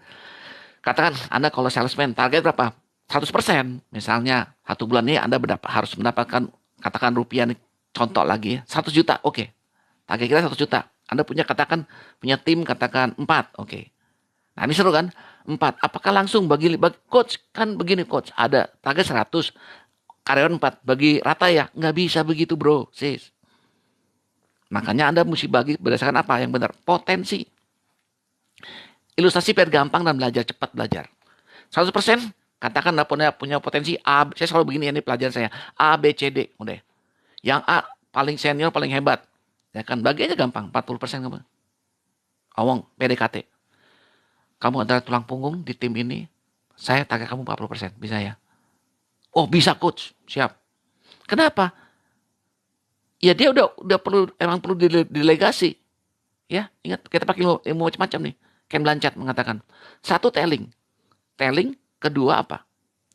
Katakan Anda kalau salesman, target berapa? 100%. Misalnya, 1 bulan ini Anda harus mendapatkan, katakan rupiah nih, contoh lagi, 100 juta, oke. Target kita 100 juta. Anda punya tim, katakan 4, oke. Nah ini seru kan? 4. Apakah langsung bagi coach? Kan begini coach, ada target 100, karyawan 4, bagi rata ya? Nggak bisa begitu bro, sis. Makanya Anda mesti bagi berdasarkan apa yang benar. Potensi. Ilustrasi biar gampang dan cepat belajar. 100%, katakan Anda punya potensi A, saya selalu begini, ini pelajaran saya. A, B, C, D. Udah. Yang A paling senior, paling hebat. Ya kan, bagi aja gampang, 40% kamu. Awang, PDKT. Kamu adalah tulang punggung di tim ini, saya target kamu 40%, bisa ya? Oh bisa coach, siap. Kenapa? Ya dia emang perlu delegasi. Ya, ingat kita pakai ilmu macam-macam nih. Ken Blanchard mengatakan, 1 telling. Telling, kedua apa?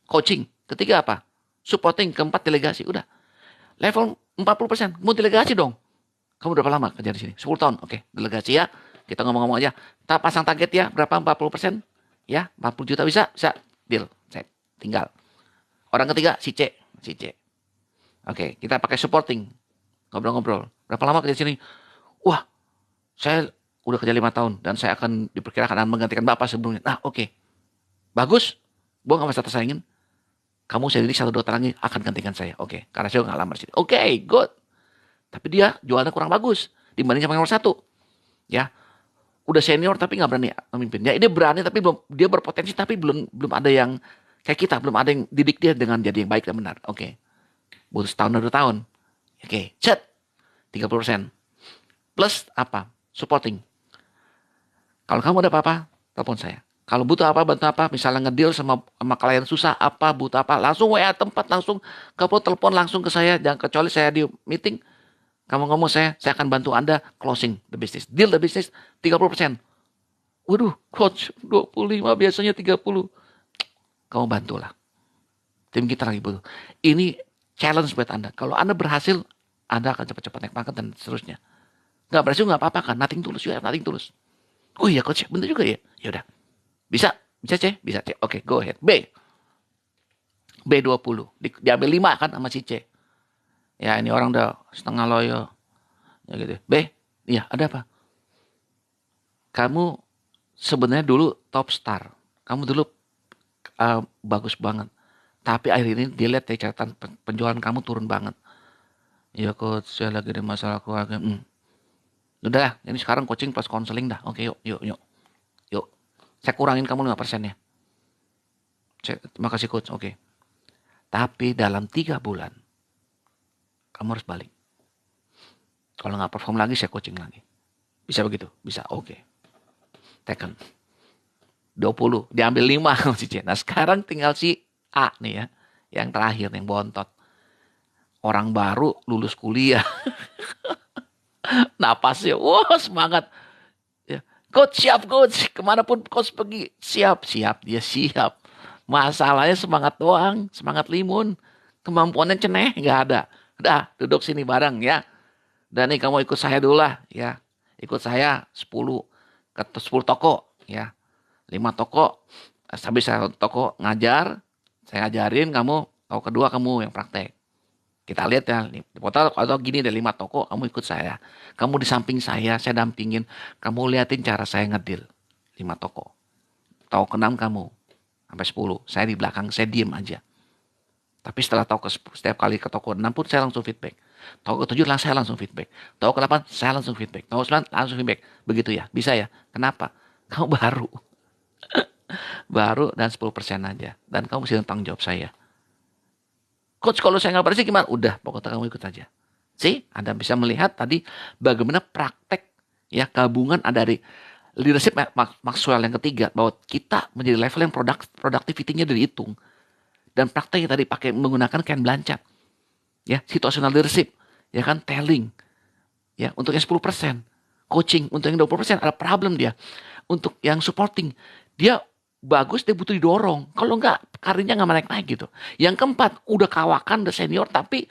Coaching. Ketiga apa? Supporting. Keempat delegasi. Udah. Level 40%. Mau delegasi dong. Kamu berapa lama kerja di sini? 10 tahun. Oke, delegasi ya. Kita ngomong-ngomong aja. Kita pasang target ya. Berapa? 40%? Ya, 40 juta bisa? Bisa. Deal. Set. Tinggal. Orang ketiga, si C. Oke, kita pakai supporting. Ngobrol-ngobrol. Berapa lama kerja di sini? Wah, saya udah kerja 5 tahun. Dan saya akan diperkirakan menggantikan Bapak sebelumnya. Nah, oke. Bagus. Gua gak masalah tersaingin. Kamu saya didik 1-2 tahun lagi akan gantikan saya. Oke. Karena saya gak lama di sini. Oke, good. Tapi dia jualnya kurang bagus. Dibanding sama nomor 1. Ya. Udah senior tapi gak berani memimpin. Ya, dia berani tapi dia berpotensi tapi belum ada yang kayak kita. Belum ada yang didik dia dengan jadi yang baik dan benar. Oke. Butuh setahun 2 tahun. Oke. Cet. 30%. Plus apa? Supporting. Kalau kamu ada apa-apa, telepon saya. Kalau butuh apa, bantu apa, misalnya ngedeal sama klien susah, apa, butuh apa, langsung WA tempat, langsung kamu telepon langsung ke saya, jangan kecuali saya di meeting, kamu ngomong saya akan bantu Anda closing the business, deal the business 30%. Waduh, coach, 25 biasanya 30. Kamu bantulah. Tim kita lagi butuh. Ini challenge buat Anda. Kalau Anda berhasil, Anda akan cepat-cepat naik pangkat dan seterusnya. Nggak berhasil nggak apa-apa kan, nothing tulus, ya nothing tulus. Oh iya coach, bener juga ya. Yaudah. Bisa C? Bisa C. Oke, go ahead. B20. Diambil 5 kan sama si C. Ya ini orang udah setengah loyo. Ya gitu. B, iya ada apa? Kamu sebenarnya dulu top star. Kamu dulu bagus banget. Tapi akhir ini dilihat ya catatan penjualan kamu turun banget. Ya coach, saya lagi ada masalah keluarga. Udah lah, ini sekarang coaching plus counseling dah. Oke, yuk. Saya kurangin kamu 5% ya. Terima kasih coach, oke. Tapi dalam 3 bulan, kamu harus balik. Kalau nggak perform lagi, saya coaching lagi. Bisa begitu? Bisa, oke. Taken. 20, diambil 5 si C. Nah sekarang tinggal si A nih ya. Yang terakhir, yang bontot. Orang baru lulus kuliah. Napasnya, wah semangat. Coach siap coach, kemanapun coach pergi siap, dia siap. Masalahnya semangat doang, semangat limun, kemampuannya ceneh nggak ada. Udah duduk sini bareng ya. Dan nih kamu ikut saya dulu lah ya, ikut saya 10 toko ya, 5 toko. Habis saya toko ngajar, saya ngajarin kamu, toko kedua kamu yang praktek. Kita lihat ya, di portal atau gini ada 5 toko, kamu ikut saya. Kamu di samping saya dampingin. Kamu liatin cara saya ngedil 5 toko. Toko ke-6 kamu, sampai 10. Saya di belakang, saya diem aja. Tapi setelah setiap kali ke toko 6 pun saya langsung feedback. Toko ke-7 saya langsung feedback. Toko ke-8 saya langsung feedback. Toko ke-9 langsung feedback. Begitu ya, bisa ya. Kenapa? Kamu baru. Baru dan 10% aja. Dan kamu mesti tanggung jawab saya. Coach kalau saya nggak bersih gimana? Udah, pokoknya kamu ikut aja. Anda bisa melihat tadi bagaimana praktek ya gabungan ada dari leadership Maxwell yang ketiga bahwa kita menjadi level yang productivity-nya dihitung. Dan praktek yang tadi pakai menggunakan Ken Blanchard. Ya, situational leadership, ya kan telling. Ya, untuk yang 10%, coaching untuk yang 20% ada problem dia. Untuk yang supporting, dia bagus, dia butuh didorong. Kalau enggak, karirnya nggak naik-naik gitu. Yang keempat, udah kawakan, udah senior, tapi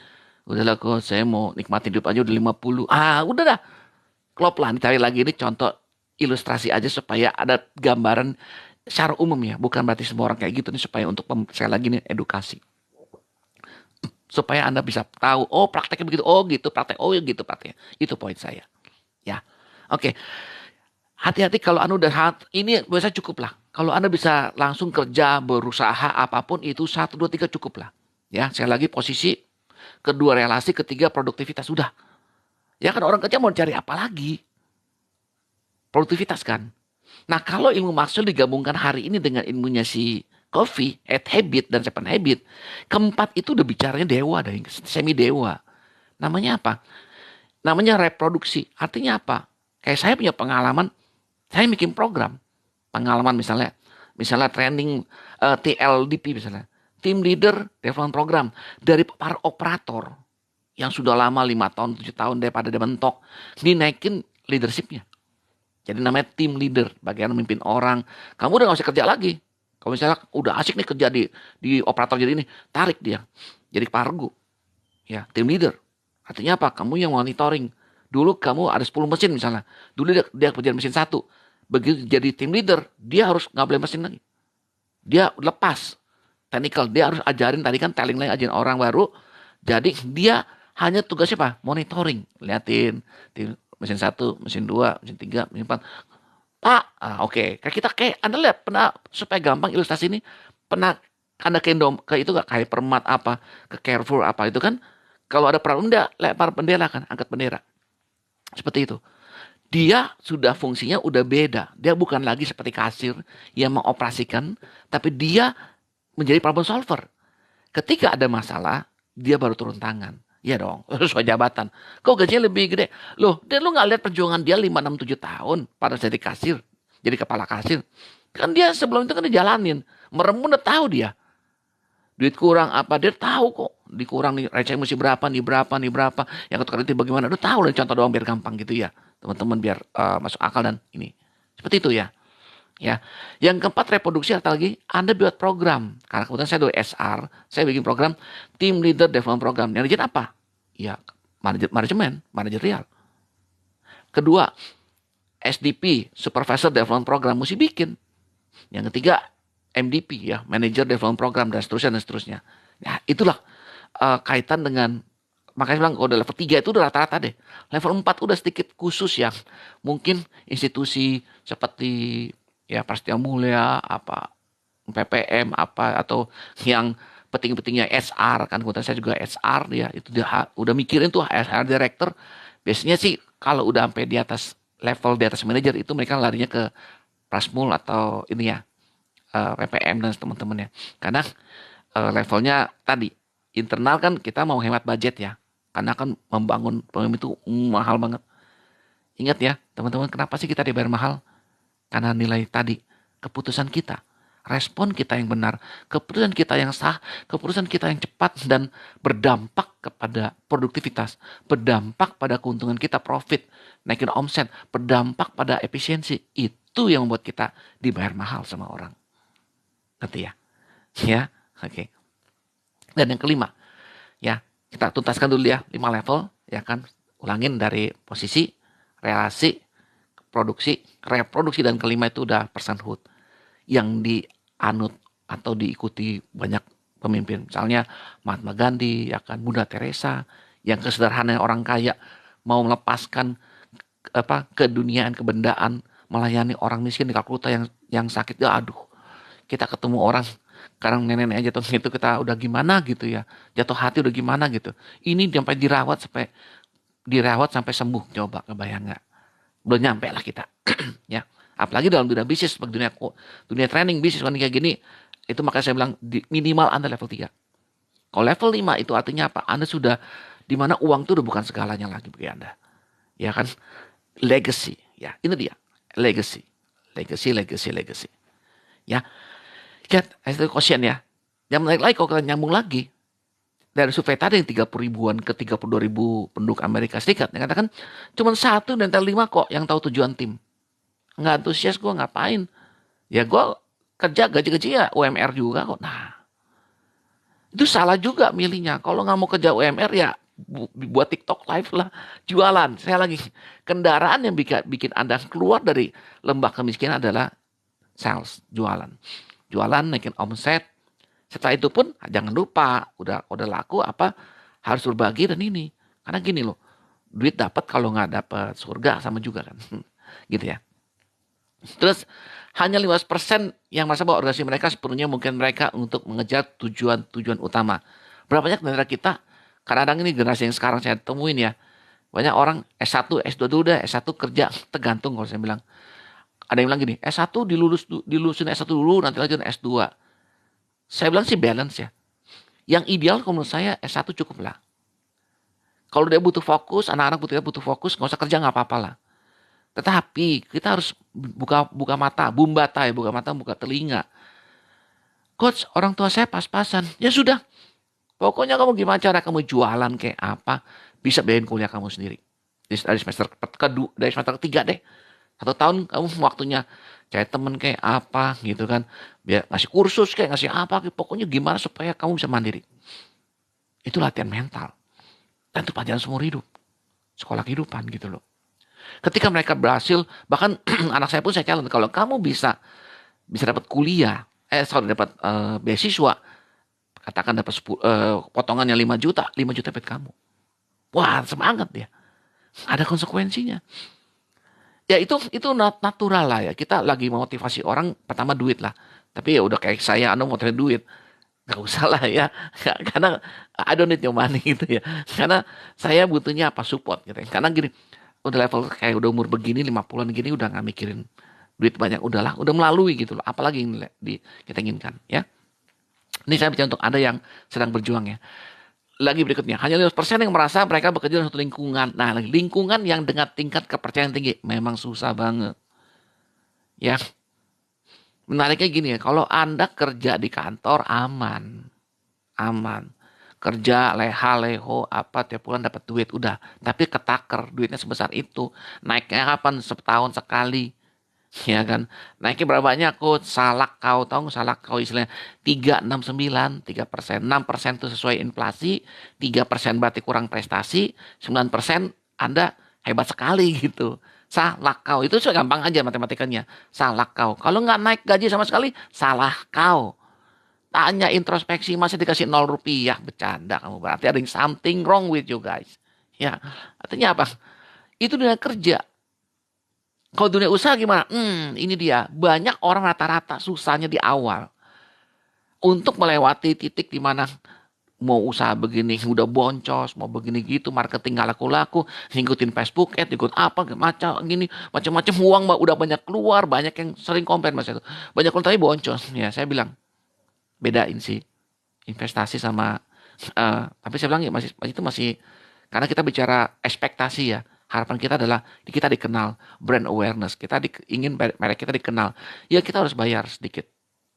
Udahlah kok, saya mau nikmatin hidup aja udah 50. Ah, udah dah. Klop lah, dicari lagi ini contoh ilustrasi aja supaya ada gambaran secara umum ya. Bukan berarti semua orang kayak gitu nih, supaya untuk saya lagi nih edukasi. Supaya Anda bisa tahu, oh prakteknya begitu, oh gitu praktek, oh gitu prakteknya. Itu poin saya. Ya, oke. Hati-hati kalau Anda udah ini biasa cukup lah. Kalau Anda bisa langsung kerja, berusaha apapun itu 1, 2, 3 cukup lah. Ya, saya lagi posisi kedua relasi, ketiga produktivitas sudah. Ya kan orang kerja mau cari apa lagi? Produktivitas kan. Nah kalau ilmu Maxwell digabungkan hari ini dengan ilmunya si Covey, Habit dan Seven Habit, keempat itu udah bicaranya dewa, semi dewa. Namanya apa? Namanya reproduksi. Artinya apa? Kayak saya punya pengalaman, saya bikin program. Pengalaman misalnya training TLDP misalnya. Team Leader Development Program. Dari para operator yang sudah lama 5 tahun, 7 tahun daripada dia mentok. Dinaikin leadershipnya. Jadi namanya team leader. Bagian memimpin orang. Kamu udah gak usah kerja lagi. Kalau misalnya udah asik nih kerja di operator jadi ini. Tarik dia. Jadi pargu. Ya, team leader. Artinya apa? Kamu yang monitoring. Dulu kamu ada 10 mesin misalnya. Dulu dia kerja mesin 1. Begitu jadi team leader, dia harus nggak boleh mesin lagi. Dia lepas technical. Dia harus ajarin tadi kan telling lagi ajarin orang baru. Jadi dia hanya tugasnya apa? Monitoring. Liatin mesin 1, mesin 2, mesin 3, mesin 4. Pak, oke. Kayak Anda lihat pernah supaya gampang ilustrasi ini pernah Anda ke itu gak kayak permat apa, ke Carrefour apa itu kan kalau ada perang unda lempar bendera kan, angkat bendera. Seperti itu. Dia sudah fungsinya udah beda. Dia bukan lagi seperti kasir yang mengoperasikan, tapi dia menjadi problem solver. Ketika ada masalah, dia baru turun tangan. Iya dong, sesuai jabatan. Kok gajinya lebih gede? Loh, dan lu gak lihat perjuangan dia 5, 6, 7 tahun pada jadi kasir. Jadi kepala kasir. Kan dia sebelum itu kan dijalanin. Merem udah tahu dia. Duit kurang apa, dia tahu kok. Dikurang nih, receh mesti berapa, nih berapa, nih berapa. Yang ketukar itu bagaimana, udah tahu. Dan contoh doang biar gampang gitu ya. Teman-teman biar masuk akal dan ini. Seperti itu ya. Ya, yang keempat reproduksi atau lagi Anda buat program. Karena kebetulan saya dari SR, saya bikin program Team Leader Development Program. Yang dijen apa? Ya, manajemen, manajerial. Kedua, SDP, Supervisor Development Program mesti bikin. Yang ketiga, MDP ya, Manager Development Program dan seterusnya dan seterusnya. Ya, itulah kaitan dengan makanya bilang kalau udah level 3 itu udah rata-rata deh. Level 4 udah sedikit khusus ya. Mungkin institusi seperti ya Prasetya Mulia apa PPM apa atau yang penting-pentingnya SR kan kebetulan saya juga SR ya itu dia udah mikirin tuh SR director biasanya sih kalau udah sampai di atas level di atas manajer itu mereka larinya ke Prasmul atau ini ya PPM dan teman-temannya karena levelnya tadi internal kan kita mau hemat budget ya karena kan membangun program itu mahal banget ingat ya teman-teman kenapa sih kita dibayar mahal karena nilai tadi, keputusan kita, respon kita yang benar, keputusan kita yang sah, keputusan kita yang cepat dan berdampak kepada produktivitas, berdampak pada keuntungan kita, profit, naikin omset, berdampak pada efisiensi. Itu yang membuat kita dibayar mahal sama orang. Ngerti ya? Ya, oke. Dan yang kelima, ya kita tuntaskan dulu ya 5 level, ya kan? Ulangin dari posisi, relasi, produksi, reproduksi dan kelima itu udah personhood yang dianut atau diikuti banyak pemimpin. Misalnya Mahatma Gandhi, ya kan Bunda Teresa, yang kesederhanaan orang kaya mau melepaskan keduniaan, kebendaan, melayani orang miskin di Kalkuta yang sakit. Ya aduh, kita ketemu orang sekarang nenek-nenek aja itu kita udah gimana gitu ya. Jatuh hati udah gimana gitu. Ini sampai dirawat sampai sembuh. Coba kebayang nggak? Belum nyampe lah kita ya apalagi dalam dunia bisnis seperti dunia training bisnis kayak gini itu makanya saya bilang minimal Anda level 3 kalau level 5 itu artinya apa Anda sudah dimana uang itu udah bukan segalanya lagi bagi Anda ya kan legacy ya ini dia legacy ya lihat itu quotient ya yang menarik lagi kalau kalian nyambung lagi dari survei tadi yang 30 ribuan ke 32 ribu penduduk Amerika Serikat. Yang katakan cuma 1 dan 5 kok yang tahu tujuan tim. Nggak antusias gue ngapain. Ya gue kerja gaji-gaji ya UMR juga kok. Nah itu salah juga milihnya. Kalau nggak mau kerja UMR ya buat TikTok live lah, jualan. Saya lagi kendaraan yang bikin Anda keluar dari lembah kemiskinan adalah sales, jualan. Jualan naikin omset. Setelah itu pun jangan lupa udah laku apa harus berbagi dan ini. Karena gini loh, duit dapat kalau nggak dapat surga sama juga kan. Gitu ya. Terus hanya 15% yang merasa bahwa organisasi mereka sepenuhnya mungkin mereka untuk mengejar tujuan-tujuan utama. Berapa banyak dari kita, kadang-kadang ini generasi yang sekarang saya temuin ya, banyak orang S1, S2 dulu deh, S1 kerja, tergantung kalau saya bilang. Ada yang bilang gini, S1 dilulusin S1 dulu, nanti lanjut S2. Saya bilang sih balance ya. Yang ideal kalau menurut saya S1 cukup lah. Kalau dia butuh fokus, anak-anak butuh fokus, nggak usah kerja nggak apa-apa lah. Tetapi kita harus buka mata, bumbata ya, buka mata, buka telinga. Coach, orang tua saya pas-pasan. Ya sudah, pokoknya kamu gimana cara kamu jualan kayak apa, bisa biayain kuliah kamu sendiri. Dari semester kedua, dari semester ketiga deh. 1 tahun kamu waktunya cari temen kayak apa gitu kan. Biar ngasih kursus kayak ngasih apa, pokoknya gimana supaya kamu bisa mandiri. Itu latihan mental. Dan itu pelajaran seumur hidup. Sekolah kehidupan gitu loh. Ketika mereka berhasil, bahkan anak saya pun saya challenge, kalau kamu bisa dapat kuliah, dapat beasiswa, katakan dapat potongannya 5 juta, 5 juta dapat kamu. Wah, semangat dia. Ada konsekuensinya. Ya itu natural lah ya. Kita lagi memotivasi orang, pertama duit lah. Tapi ya udah kayak saya, Anda mau duit. Gak usah lah ya. Karena I don't need your money gitu ya. Karena saya butuhnya apa? Support gitu ya. Karena gini, udah level kayak udah umur begini, 50-an gini udah gak mikirin duit banyak. Udahlah, udah melalui gitu loh. Apalagi yang kita inginkan ya. Ini saya bicara untuk Anda yang sedang berjuang ya. Lagi berikutnya, hanya 5% yang merasa mereka bekerja dalam satu lingkungan. Nah, lingkungan yang dengan tingkat kepercayaan tinggi memang susah banget. Ya, menariknya gini ya, kalau Anda kerja di kantor aman, aman. Kerja leha-leho apa tiap bulan dapat duit udah, tapi ketaker duitnya sebesar itu. Naiknya kapan? Setahun sekali. Ya kan, naiknya berapa banyak kok? Salak kau, tahu nggak salak kau istilahnya 369, 3%, 6% itu sesuai inflasi, 3% berarti kurang prestasi, 9% Anda hebat sekali gitu. Salak kau itu sudah gampang aja matematikanya. Salak kau, kalau nggak naik gaji sama sekali, salah kau. Tanya introspeksi masih dikasih 0 rupiah, bercanda kamu, berarti ada yang something wrong with you guys. Ya, artinya apa? Itu dengan kerja. Kalau dunia usaha gimana? Ini dia. Banyak orang rata-rata susahnya di awal. Untuk melewati titik di mana mau usaha begini udah boncos, mau begini gitu, marketing gak laku-laku, ngikutin Facebook ikut apa, macam-macam uang udah banyak keluar, banyak yang sering komplain mas itu. Banyak keluar tapi boncos. Ya, saya bilang bedain sih investasi sama tapi saya bilang ya masih karena kita bicara ekspektasi ya. Harapan kita adalah kita dikenal, brand awareness. Kita ingin merek kita dikenal. Ya kita harus bayar sedikit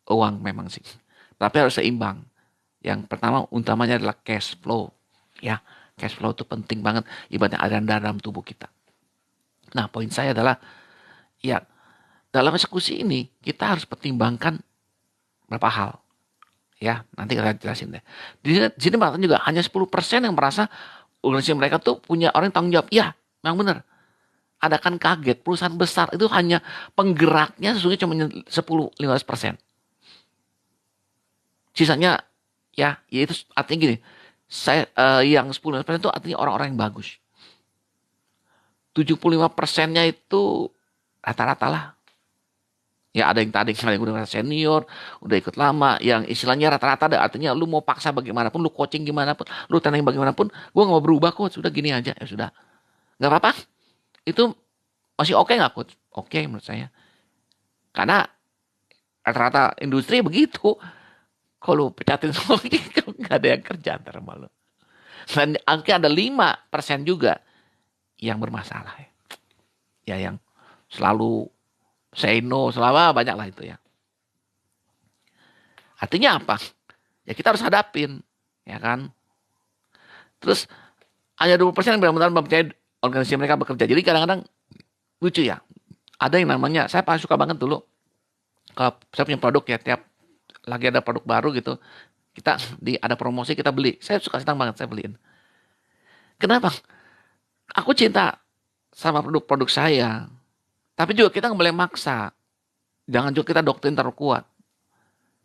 uang memang sih. Tapi harus seimbang. Yang pertama utamanya adalah cash flow. Ya, cash flow itu penting banget. Ibaratnya aliran dalam tubuh kita. Nah, poin saya adalah ya dalam eksekusi ini kita harus pertimbangkan beberapa hal. Ya, nanti kita jelasin deh. Di sini mengatakan juga hanya 10% yang merasa organisasi mereka tuh punya orang yang tanggung jawab. Ya, memang benar. Ada kan kaget, perusahaan besar itu hanya penggeraknya sesungguhnya cuma 10-15%. Sisanya ya itu artinya gini, saya yang 10-15% itu artinya orang-orang yang bagus. 75%-nya itu rata-rata lah. Ya ada yang tadi yang udah senior, udah ikut lama, yang istilahnya rata-rata ada artinya lu mau paksa bagaimanapun, lu coaching gimana pun, lu tanding bagaimanapun, gua nggak mau berubah kok, sudah gini aja, ya sudah. Nggak apa-apa. Itu masih oke nggak coach? Oke menurut saya. Karena rata-rata industri begitu. Kalau pecatin semua nggak ada yang kerja antara malu. Dan angka ada 5% juga yang bermasalah ya. Ya yang selalu say no, selama banyak lah itu ya. Artinya apa? Ya kita harus hadapin, ya kan? Terus hanya 20% yang benar-benar mempercayai organisasi mereka bekerja. Jadi kadang-kadang lucu ya. Ada yang namanya, saya paling suka banget dulu. Kalau saya punya produk ya, tiap lagi ada produk baru gitu, kita ada promosi kita beli. Saya suka senang banget saya beliin. Kenapa? Aku cinta sama produk-produk saya. Tapi juga kita nggak boleh maksa. Jangan juga kita doktrin terlalu kuat.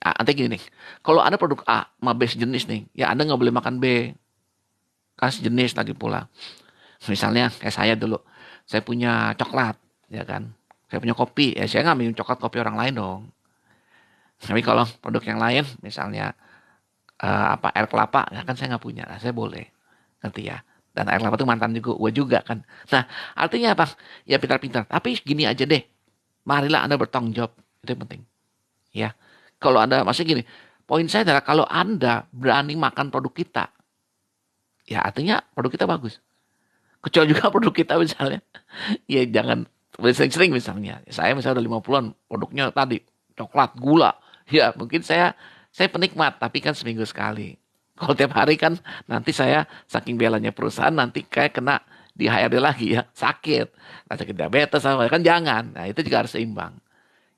Ah, nanti gini nih, kalau ada produk A sama B sejenis nih, ya Anda nggak boleh makan B, kan sejenis lagi pula. Misalnya kayak saya dulu, saya punya coklat, ya kan, saya punya kopi, ya saya nggak minum coklat kopi orang lain dong. Tapi kalau produk yang lain, misalnya apa air kelapa, ya kan saya nggak punya, nah, saya boleh, ngerti ya. Dan air kelapa itu mantan juga, gue juga kan. Nah, artinya apa? Ya pintar-pintar. Tapi gini aja deh, marilah Anda bertanggung jawab, itu yang penting. Ya, kalau Anda masih gini, poin saya adalah kalau Anda berani makan produk kita, ya artinya produk kita bagus. Kecuali juga produk kita misalnya, ya jangan sering-sering misalnya. Saya misalnya udah 50-an, produknya tadi coklat, gula. Ya mungkin saya penikmat, tapi kan seminggu sekali. Kalau tiap hari kan nanti saya saking belanya perusahaan nanti kayak kena di HRD lagi ya, sakit. Nah, sakit diabetes sama kan jangan. Nah, itu juga harus seimbang.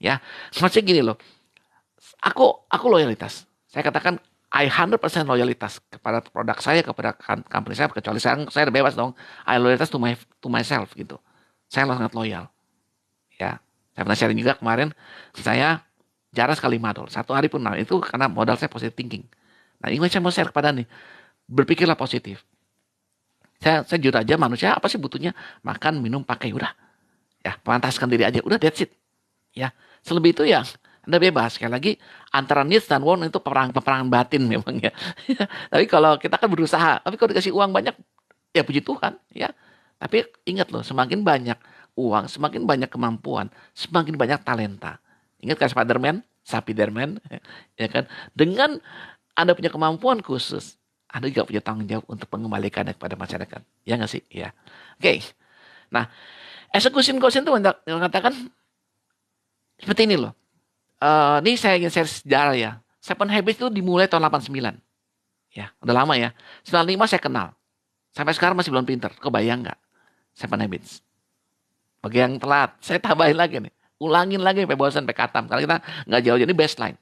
Ya, maksudnya gini loh. Aku loyalitas. Saya katakan I 100% loyalitas kepada produk saya, kepada company saya, kecuali saya bebas dong. I loyalitas to myself gitu. Saya sangat loyal. Ya, saya pernah sharing juga kemarin. Saya jarang sekali madol. Satu hari pun, nah itu karena modal saya positive thinking. Nah ini saya mau share kepada nih. Berpikirlah positif. Saya jujur aja manusia apa sih butuhnya? Makan, minum, pakai. Udah. Ya, pantaskan diri aja. Udah that's it. Ya, selebih itu ya Anda bebas. Sekali lagi antara needs dan want itu peperangan batin memang ya. Tapi kalau kita kan berusaha, tapi kalau dikasih uang banyak, ya puji Tuhan ya. Tapi ingat loh, semakin banyak uang, semakin banyak kemampuan, semakin banyak talenta. Ingat kan Spiderman, ya kan? Dengan Anda punya kemampuan khusus, Anda juga punya tanggung jawab untuk mengembalikannya kepada masyarakat. Ya nggak sih? Ya. Oke. Nah, execution quotient itu mengatakan seperti ini loh. Ini saya ingin share sejarah ya. Seven Habits itu dimulai tahun 89. Ya, udah lama ya. 95 saya kenal. Sampai sekarang masih belum pinter. Kebayang nggak? Seven Habits. Bagi yang telat, saya tambahin lagi nih. Ulangin lagi sampai bosan, sampai katam. Karena kita nggak jauh. Jadi baseline.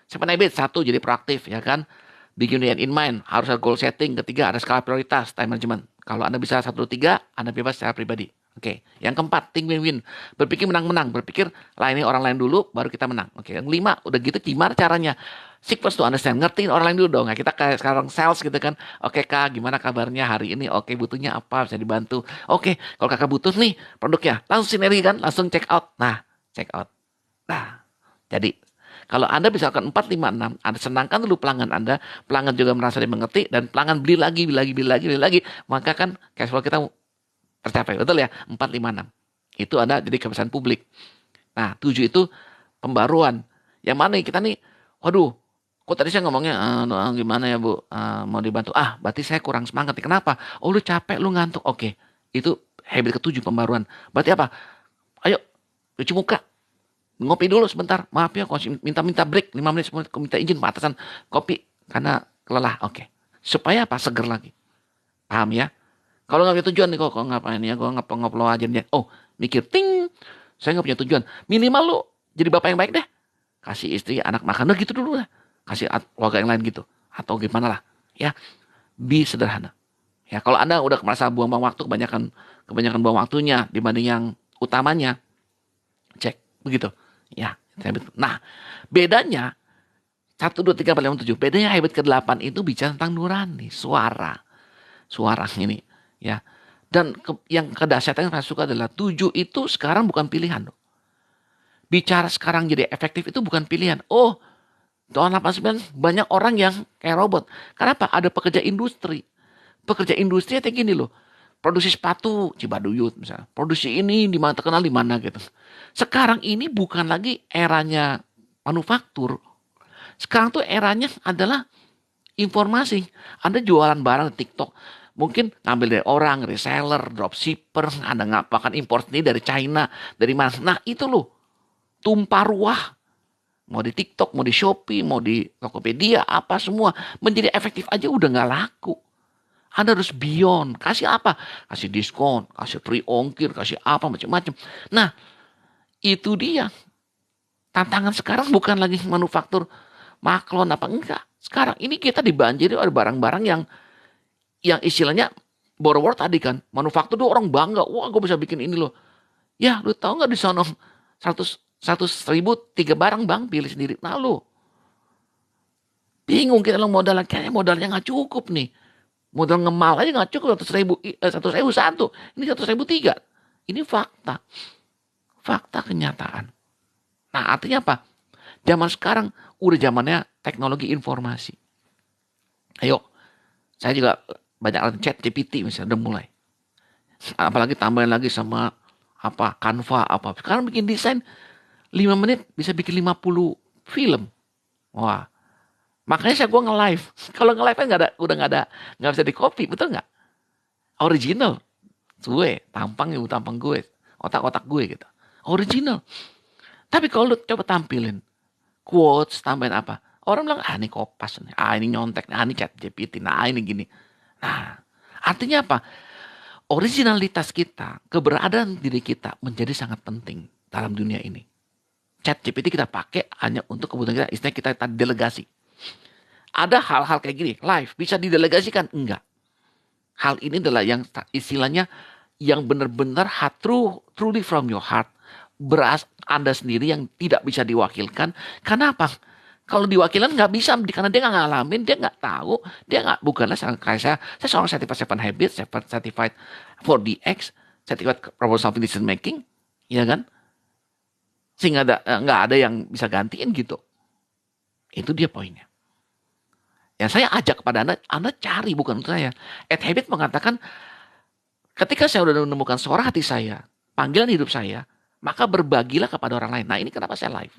Seven Habits, satu jadi proaktif ya kan. Begin in mind, harus ada goal setting. Ketiga, ada skala prioritas, time management. Kalau Anda bisa 1, 2, 3, Anda bebas secara pribadi. Oke. Yang keempat, think win-win. Berpikir menang-menang. Berpikir layani orang lain dulu, baru kita menang. Oke. Yang kelima, udah gitu gimana caranya? Seek first to understand. Ngertiin orang lain dulu dong. Nah, kita kayak sekarang sales gitu kan. Oke kak, gimana kabarnya hari ini? Oke, butuhnya apa? Bisa dibantu. Oke, kalau kakak butuh nih produknya. Langsung sinergi kan? Langsung check out. Nah, check out. Nah, jadi kalau Anda bisa lakukan 4, 5, 6, Anda senangkan dulu pelanggan Anda, pelanggan juga merasa dimengerti, dan pelanggan beli lagi, beli lagi, maka kan cash flow kita tercapai. Betul ya? 4, 5, 6. Itu ada jadi kebiasaan publik. Nah, 7 itu pembaruan. Yang mana nih? Kita nih, waduh, kok tadi saya ngomongnya, gimana ya Bu, mau dibantu. Berarti saya kurang semangat nih. Kenapa? Oh, lu capek, lu ngantuk. Oke, itu habit ke-7 pembaruan. Berarti apa? Ayo, cuci muka. Ngopi dulu sebentar. Maaf ya, minta break 5 menit, 10 menit. Minta izin Pak Atasan kopi karena kelelah. Oke. Supaya apa? Seger lagi. Paham ya? Kalau nggak punya tujuan nih, kok ngapain ya? Gue ngoplo aja nih. Oh, mikir, ting. Saya nggak punya tujuan. Minimal lu jadi bapak yang baik deh. Kasih istri, anak makan. Nah gitu dulu lah. Kasih keluarga yang lain gitu. Atau gimana lah. Ya, be sederhana. Ya, kalau Anda udah merasa buang-buang waktu, kebanyakan buang waktunya dibanding yang utamanya, cek. Begitu. Ya, habit. Nah, bedanya 1, 2, 3, 4, 5, 7. Bedanya habit ke-8 itu bicara tentang nurani, suara ini, ya. Dan yang kedahsyatan yang saya suka adalah 7 itu sekarang bukan pilihan. Loh. Bicara sekarang jadi efektif itu bukan pilihan. Oh, tahun 89 banyak orang yang kayak robot. Kenapa? Ada pekerja industri. Pekerja industri kayak gini loh. Produksi sepatu Cibaduyut misalnya. Produksi ini di mana terkenal di mana gitu. Sekarang ini bukan lagi eranya manufaktur. Sekarang tuh eranya adalah informasi. Anda jualan barang di TikTok. Mungkin ngambil dari orang, reseller, dropshipper. Anda ngapakan import ini dari China. Dari mana. Nah itu loh. Tumpah ruah. Mau di TikTok, mau di Shopee, mau di Tokopedia. Apa semua. Menjadi efektif aja udah gak laku. Anda harus beyond. Kasih apa? Kasih diskon. Kasih free ongkir. Kasih apa macam-macam. Nah itu dia. Tantangan sekarang bukan lagi manufaktur maklon apa enggak. Sekarang ini kita dibanjiri oleh barang-barang yang istilahnya Boro-boro tadi kan, manufaktur tuh orang bangga. Wah, gue bisa bikin ini loh. Ya, lu tahu nggak di sana 100 ribu 3 barang bang, pilih sendiri. Nah lu, bingung kita lo modalnya. Kayaknya modalnya nggak cukup nih. Modal ngemal aja nggak cukup 100 ribu, 100 ribu satu. Ini 100 ribu tiga. Ini fakta. Fakta kenyataan. Nah artinya apa? Zaman sekarang udah zamannya teknologi informasi. Ayo, saya juga banyak alat chat GPT misalnya udah mulai. Apalagi tambahin lagi sama apa Canva apa. Sekarang bikin desain 5 menit bisa bikin 50 film. Wah, makanya saya gua nge-live. Kalau nge-live kan nggak bisa di copy, betul nggak? Original. Gue, tampang gue, otak-otak gue gitu. Original. Tapi kalau lu coba tampilin quotes, tambahin apa? Orang bilang, ah ini kopas nih, ah ini nyontek, ah ini chat GPT, nah ini gini. Nah, artinya apa? Originalitas kita, keberadaan diri kita menjadi sangat penting dalam dunia ini. Chat GPT kita pakai hanya untuk kebutuhan kita, istilahnya kita delegasi. Ada hal-hal kayak gini, live, bisa didelegasikan? Enggak. Hal ini adalah yang istilahnya yang benar-benar truly from your heart. Beras Anda sendiri yang tidak bisa diwakilkan. Kenapa? Kalau diwakilkan nggak bisa, karena dia nggak ngalamin, dia nggak tahu, dia nggak bukanlah kayak saya seorang certified 7 Habits, certified 4DX, certified problem solving decision making, ya kan? Sehingga nggak ada yang bisa gantiin gitu. Itu dia poinnya. Yang saya ajak kepada Anda cari bukan untuk saya. Ed Habit mengatakan, ketika saya sudah menemukan suara hati saya, panggilan hidup saya, maka berbagilah kepada orang lain. Nah ini kenapa saya live.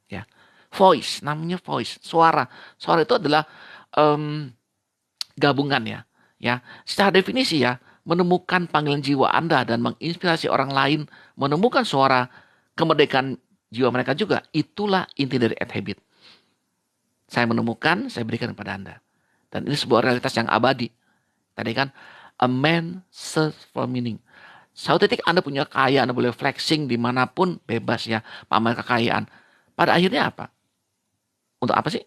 Ya, voice, namanya voice, suara. Suara itu adalah gabungan ya. Ya, secara definisi ya, menemukan panggilan jiwa Anda dan menginspirasi orang lain menemukan suara kemerdekaan jiwa mereka juga. Itulah inti dari Ed Habit. Saya menemukan, saya berikan kepada Anda. Dan ini sebuah realitas yang abadi. Tadi kan, a man search for meaning. Suatu titik Anda punya kekayaan, Anda boleh flexing dimanapun, bebas ya, pamer kekayaan. Pada akhirnya apa? Untuk apa sih?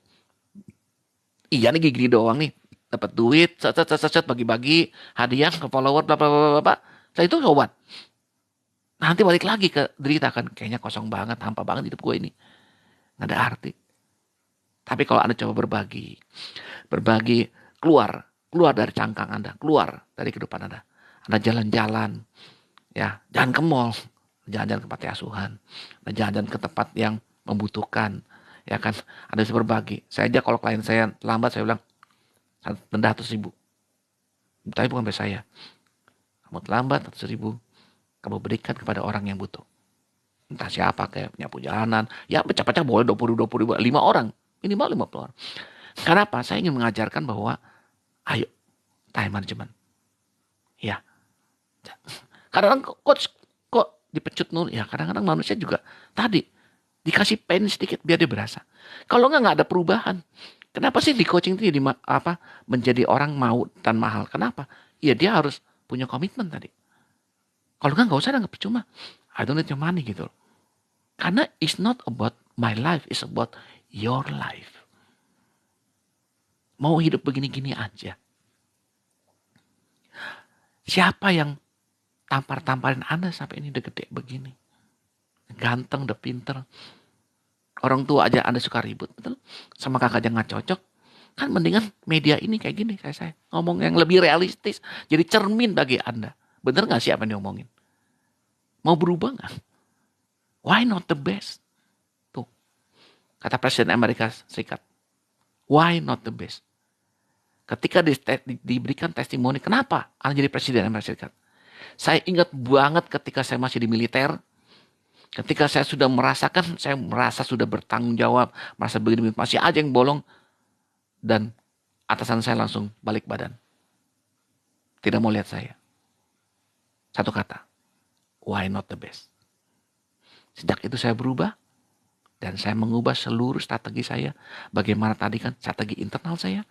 Iya nih gini doang nih. Dapat duit, bagi-bagi, hadiah ke follower, bla bla bla bla. Setelah itu sobat. Nanti balik lagi ke derita kan. Kayaknya kosong banget, hampa banget hidup gue ini. Nggak ada arti. Tapi kalau Anda coba berbagi, keluar dari cangkang Anda, keluar dari kehidupan Anda. Anda jalan-jalan, ya, jangan ke mall, jalan-jalan ke panti asuhan, jalan-jalan ke tempat yang membutuhkan, ya kan. Anda bisa berbagi. Saya aja kalau klien saya lambat, saya bilang, denda 100 ribu. Tapi bukan dari saya. Kamu terlambat 100 ribu, kamu berikan kepada orang yang butuh. Entah siapa, kayak nyapu jalanan, ya pecah-pecah boleh 20 ribu, 5 orang. Minimal 50 orang. Kenapa? Saya ingin mengajarkan bahwa ayo time management. Ya. Kadang-kadang coach kok dipecut nul. Ya kadang-kadang manusia juga tadi dikasih pain sedikit biar dia berasa. Kalau nggak ada perubahan. Kenapa sih di coaching itu jadi menjadi orang mau dan mahal? Kenapa? Ya dia harus punya komitmen tadi. Kalau nggak usah, nggak percuma. I don't need your money gitu. Karena it's not about my life, it's about your life. Mau hidup begini-gini aja. Siapa yang tampar-tamparin Anda sampai ini udah gede begini? Ganteng, udah pinter. Orang tua aja Anda suka ribut, betul? Sama kakak aja nggak cocok. Kan mendingan media ini kayak gini, kayak saya. Ngomong yang lebih realistis. Jadi cermin bagi Anda. Bener gak sih apa yang diomongin? Mau berubah gak? Why not the best? Tuh. Kata Presiden Amerika Serikat. Why not the best? Ketika diberikan testimoni, kenapa Anda jadi Presiden Amerika Serikat? Saya ingat banget ketika saya masih di militer. Ketika saya sudah merasakan, saya merasa sudah bertanggung jawab. Merasa begini, masih aja yang bolong. Dan atasan saya langsung balik badan. Tidak mau lihat saya. Satu kata. Why not the best? Sejak itu saya berubah. Dan saya mengubah seluruh strategi saya. Bagaimana tadi kan strategi internal saya.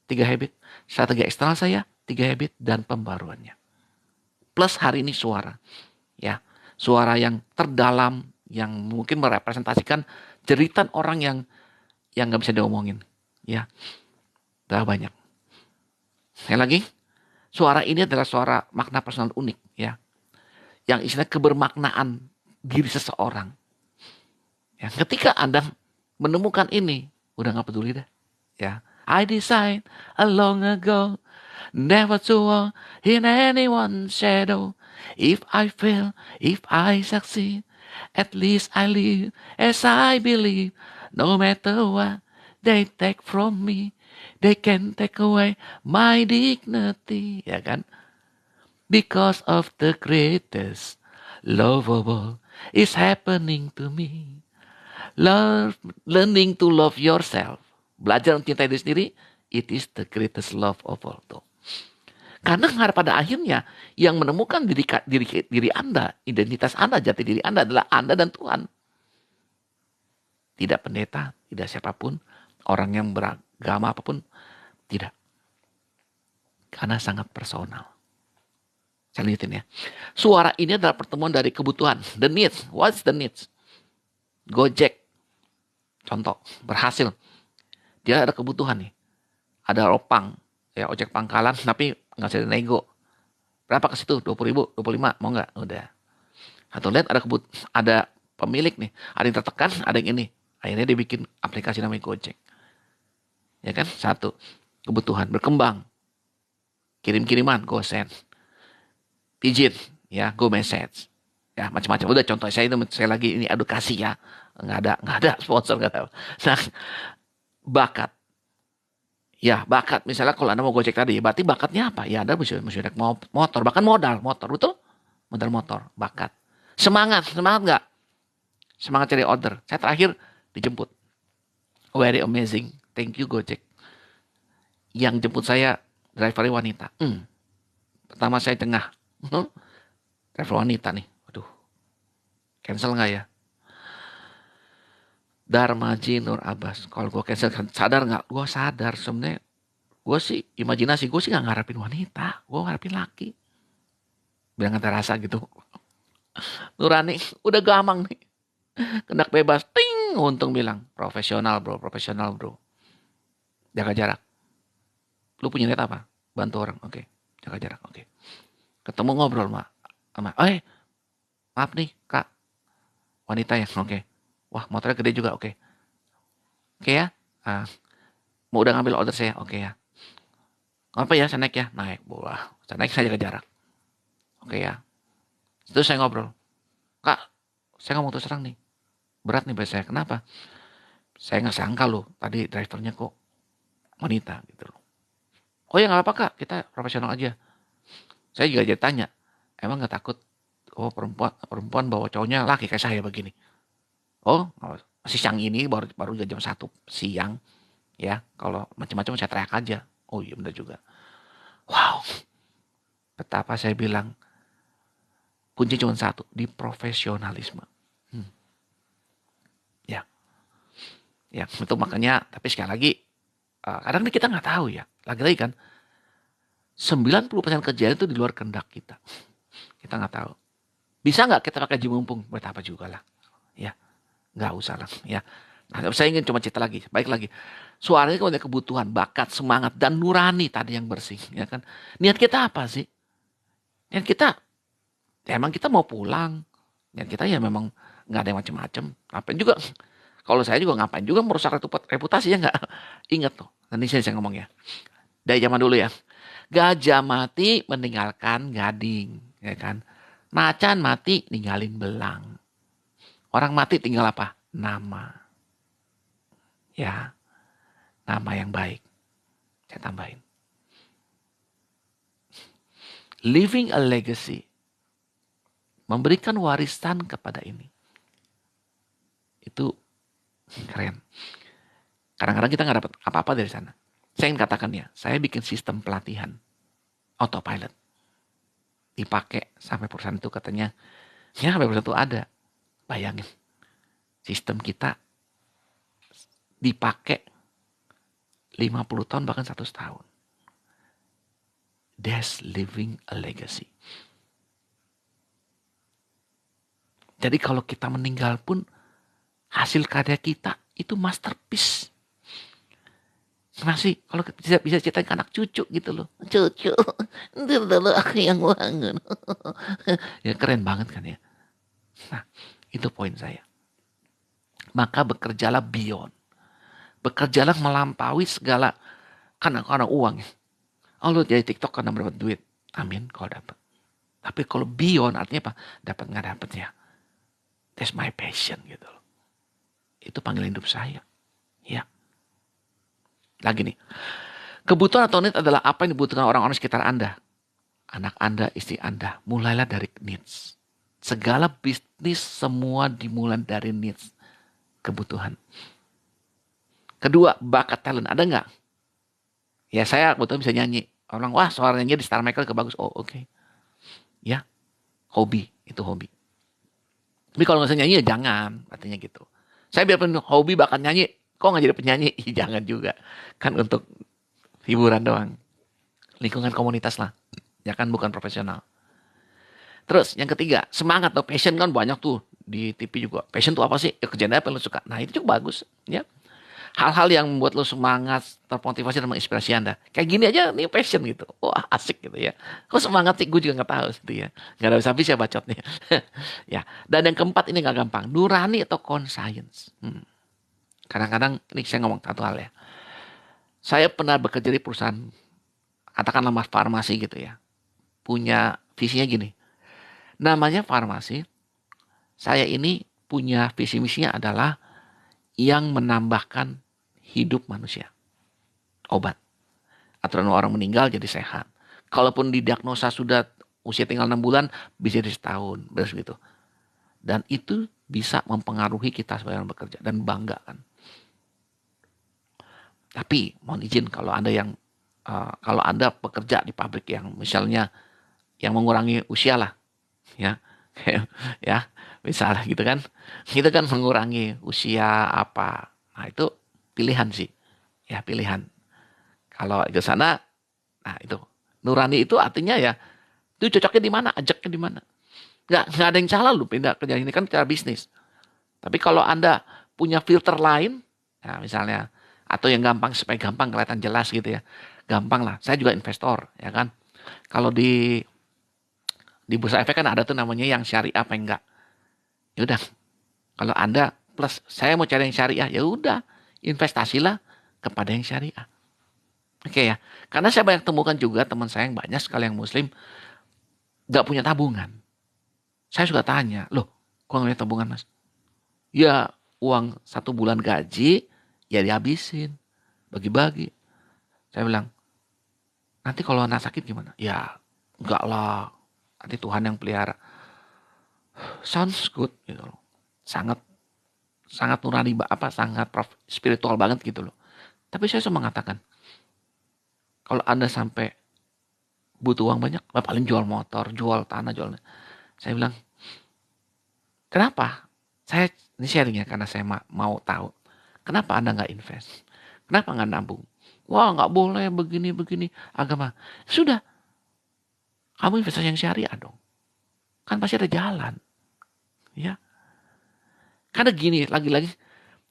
3 habit. Strategi eksternal saya. 3 habit. Dan pembaruannya. Plus hari ini suara. Ya. Suara yang terdalam. Yang mungkin merepresentasikan jeritan orang yang gak bisa diomongin. Ya. Udah banyak. Sekali lagi. Suara ini adalah suara makna personal unik ya. Yang istilahnya kebermaknaan diri seseorang. Ya, ketika Anda menemukan ini, udah nggak peduli dah. Ya, I decide a long ago never to walk in anyone's shadow. If I fail, if I succeed, at least I live as I believe. No matter what they take from me, they can take away my dignity. Ya kan? Because of the greatest love of all is happening to me. Learning to love yourself. Belajar mencintai diri sendiri, it is the greatest love of all. Tuh. Karena pada akhirnya yang menemukan diri Anda, identitas Anda, jati diri Anda adalah Anda dan Tuhan. Tidak pendeta, tidak siapapun, orang yang beragama apapun, tidak. Karena sangat personal. Saya lanjutin ya. Suara ini adalah pertemuan dari kebutuhan. The needs. What's the needs? Gojek. Contoh. Berhasil. Dia ada kebutuhan nih. Ada opang. Ya ojek pangkalan. Tapi nggak bisa nego. Berapa ke situ? 20 ribu, 25. Mau nggak? Udah. Atau lihat ada pemilik nih. Ada yang tertekan, ada yang ini. Akhirnya dia bikin aplikasi namanya Gojek. Ya kan? Satu. Kebutuhan. Berkembang. Kirim-kiriman. Go send. Pijit, ya, go message, ya macam-macam. Udah contoh saya lagi ini edukasi ya, nggak ada sponsor nggak tahu. Nah, bakat, ya bakat. Misalnya kalau Anda mau Gojek tadi, berarti bakatnya apa? Ya Anda mesti naik motor, bahkan modal motor, betul? Modal motor, bakat. Semangat nggak? Semangat cari order. Saya terakhir dijemput, very amazing, thank you Gojek. Yang jemput saya drivernya wanita. Pertama saya tengah. Driver wanita nih. Waduh. Cancel gak ya? Darmaji Nur Abbas. Kalau gue cancel, sadar gak? Gue sadar sebenarnya. Gue sih, imajinasi gue sih gak ngarepin wanita. Gue ngarepin laki. Bilang antara rasa gitu. Nurani, udah gamang nih. Kendak bebas. Ting. Untung bilang. Profesional bro. Jaga jarak. Lu punya niat apa? Bantu orang. Oke. Jaga jarak. Oke. Ketemu ngobrol sama maaf nih kak, wanita ya, oke. Wah motornya gede juga, oke. Oke ya, mau udah ngambil order saya, oke ya. Apa ya, saya naik ya, naik, bola. Saya naik saja ke jarak, oke ya. Terus saya ngobrol, kak, saya ngomong terus terang nih, berat nih bahasa saya, kenapa? Saya nggak sangka loh, tadi drivernya kok wanita gitu loh. Oh ya nggak apa-apa kak, kita profesional aja. Saya juga jadi tanya, emang nggak takut? Oh perempuan bawa cowoknya laki kayak saya begini. Oh masih siang ini baru jam 1 siang ya. Kalau macam-macam saya teriak aja. Oh iya benar juga. Wow. Betapa saya bilang kunci cuma satu, di profesionalisme. Ya. Ya itu makanya tapi sekali lagi kadang kita nggak tahu ya. Lagi-lagi kan 90% kejadian itu di luar kehendak kita. Kita nggak tahu. Bisa nggak kita pakai ji mumpung? Buat apa juga lah. Ya, nggak usah lah. Ya, nah, saya ingin cuma cerita lagi. Baik lagi. Suaranya kan kebutuhan, bakat, semangat, dan nurani tadi yang bersih. Ya kan? Niat kita apa sih? Niat kita, ya emang kita mau pulang. Niat kita ya memang nggak ada yang macam-macam. Ngapain juga? Kalau saya juga ngapain juga merusak reputasi ya nggak? Ingat tuh. Nanti saya ngomong ya. Dari zaman dulu ya. Gajah mati meninggalkan gading. Ya kan? Macan mati ninggalin belang. Orang mati tinggal apa? Nama. Ya, nama yang baik. Saya tambahin. Leaving a legacy. Memberikan warisan kepada ini. Itu keren. Kadang-kadang kita nggak dapat apa-apa dari sana. Saya ingin katakan ya, saya bikin sistem pelatihan. Autopilot. Dipakai sampai perusahaan itu katanya, ya sampai perusahaan itu ada. Bayangin. Sistem kita dipakai 50 tahun bahkan 100 tahun. That's living a legacy. Jadi kalau kita meninggal pun hasil karya kita itu masterpiece. Masih kalau bisa ceritain ke anak cucu gitu loh. Cucu, itu dulu aku yang bangun. Ya keren banget kan ya. Nah, itu poin saya. Maka bekerjalah beyond. Bekerjalah melampaui segala karena uang. Oh lu jadi TikTok karena dapat duit. Amin kalau dapat. Tapi kalau beyond artinya apa? Dapat nggak dapat ya. That's my passion gitu loh. Itu panggilan hidup saya. Ya. Lagi nih. Kebutuhan atau need adalah apa yang dibutuhkan orang-orang sekitar Anda. Anak Anda, istri Anda. Mulailah dari needs. Segala bisnis semua dimulai dari needs. Kebutuhan. Kedua, bakat talent. Ada nggak? Ya saya kebetulan bisa nyanyi. Orang, wah suaranya di Star Michael kebagus. Oh oke. Okay. Ya, hobi. Itu hobi. Tapi kalau nggak bisa nyanyi ya jangan. Artinya gitu. Saya biarpun hobi bakat nyanyi. Kok nggak jadi penyanyi? Jangan juga. Kan untuk hiburan doang. Lingkungan komunitas lah. Ya kan bukan profesional. Terus yang ketiga, semangat atau passion kan banyak tuh di TV juga. Passion tuh apa sih? Ya kerjaan apa yang lo suka. Nah itu juga bagus. Ya. Hal-hal yang membuat lo semangat, termotivasi dan menginspirasi Anda. Kayak gini aja nih passion gitu. Wah asik gitu ya. Kok semangat sih? Gue juga gak tahu gitu ya. Gak ada habis-habis ya bacotnya. Ya. Dan yang keempat ini gak gampang. Nurani atau conscience. Kadang-kadang ini saya ngomong satu hal ya. Saya pernah bekerja di perusahaan, katakanlah farmasi gitu ya. Punya visinya gini. Namanya farmasi. Saya ini punya visi misinya adalah yang menambahkan hidup manusia. Obat. Aturan orang meninggal jadi sehat. Kalaupun didiagnosa sudah usia tinggal 6 bulan, bisa jadi setahun. Beres gitu. Dan itu bisa mempengaruhi kita sebagai orang bekerja. Dan bangga kan. Tapi mohon izin kalau Anda bekerja di pabrik yang misalnya yang mengurangi usia lah. Ya. Ya, misalnya gitu kan. Itu kan mengurangi usia apa. Nah, itu pilihan sih. Ya, pilihan. Kalau ke sana, nah itu. Nurani itu artinya ya, itu cocoknya di mana, ajaknya di mana. Nggak ada yang salah lu pindah kerja ini kan cara bisnis. Tapi kalau Anda punya filter lain, ya misalnya, atau yang gampang, supaya gampang kelihatan jelas gitu ya. Gampang lah, saya juga investor, ya kan. Kalau di bursa efek kan ada tuh namanya yang syariah apa enggak. Ya udah, kalau Anda plus saya mau cari yang syariah, ya udah, investasilah kepada yang syariah. Oke ya, karena saya banyak temukan juga teman saya yang banyak sekali yang muslim nggak punya tabungan. Saya suka tanya, loh, kok nggak punya tabungan mas? Ya uang 1 bulan gaji ya dihabisin, bagi-bagi. Saya bilang, nanti kalau anak sakit gimana? Ya enggak lah, nanti Tuhan yang pelihara. Sounds good gitu loh. Sangat sangat nurani sangat spiritual banget gitu loh. Tapi saya cuma mengatakan, kalau Anda sampai butuh uang banyak, paling jual motor, jual tanah, jual. Saya bilang, kenapa? Ini sharing ya, karena saya mau tahu. Kenapa Anda nggak invest? Kenapa nggak nabung? Wah nggak boleh begini agama. Sudah, kamu investasi yang syariah dong. Kan pasti ada jalan. Ya. Karena gini, lagi-lagi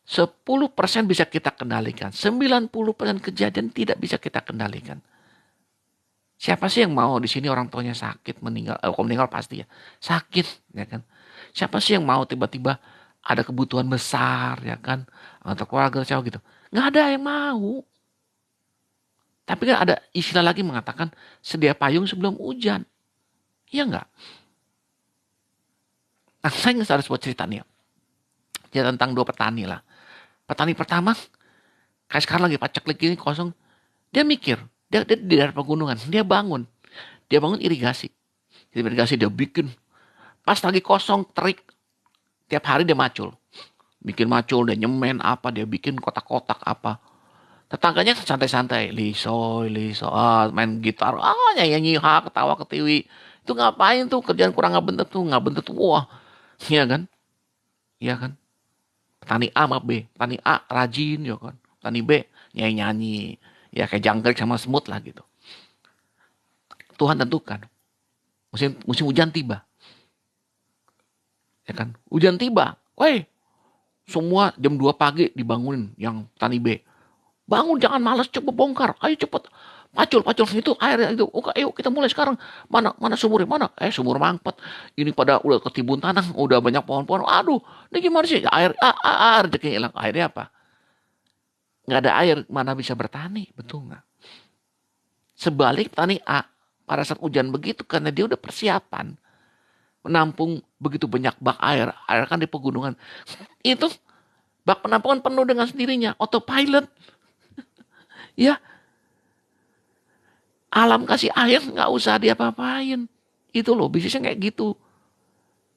10% bisa kita kendalikan. 90% kejadian tidak bisa kita kendalikan. Siapa sih yang mau di sini orang tuanya sakit, meninggal, kalau meninggal pasti ya. Sakit, ya kan. Siapa sih yang mau tiba-tiba ada kebutuhan besar, ya kan. Atau keluarga, siapa gitu. Nggak ada yang mau. Tapi kan ada istilah lagi mengatakan sedia payung sebelum hujan. Iya nggak? Nah, saya nggak ada sebuah cerita nih ya. Ya tentang 2 petani lah. Petani pertama, kayak sekarang lagi paceklik gini kosong. Dia mikir, dia di daerah pegunungan, dia bangun. Dia bangun irigasi. Irigasi dia bikin. Pas lagi kosong, terik. Tiap hari dia macul. Bikin macul, dia nyemen apa, dia bikin kotak-kotak apa. Tetangganya santai-santai. Lisoy, main gitar. Nyanyi, ketawa, ketiwi. Itu ngapain tuh, kerjaan kurang nggak bentet tuh. Wah, iya kan? Iya kan? Petani A sama B. Petani A rajin ya kan. Petani B nyanyi-nyanyi. Ya kayak jangkrik sama semut lah gitu. Tuhan tentukan. Musim hujan tiba. Ya kan? Hujan tiba. Woi, semua jam 2 pagi dibangunin yang petani B. Bangun, jangan malas, coba bongkar. Ayo cepet. Pacul, pacul itu air itu. Oke, ayo kita mulai sekarang. Mana, mana sumurnya? Mana? Sumur mampet. Ini pada udah ketimbun tanah, udah banyak pohon-pohon. Aduh, ini gimana sih? Air rezeki hilang. Akhirnya apa? Nggak ada air, mana bisa bertani, betul nggak? Sebalik petani A, pada saat hujan begitu, karena dia udah persiapan menampung begitu banyak bak air, air kan di pegunungan, itu bak penampungan penuh dengan sendirinya, autopilot, ya alam kasih air nggak usah diapa-apain, itu loh bisnisnya kayak gitu,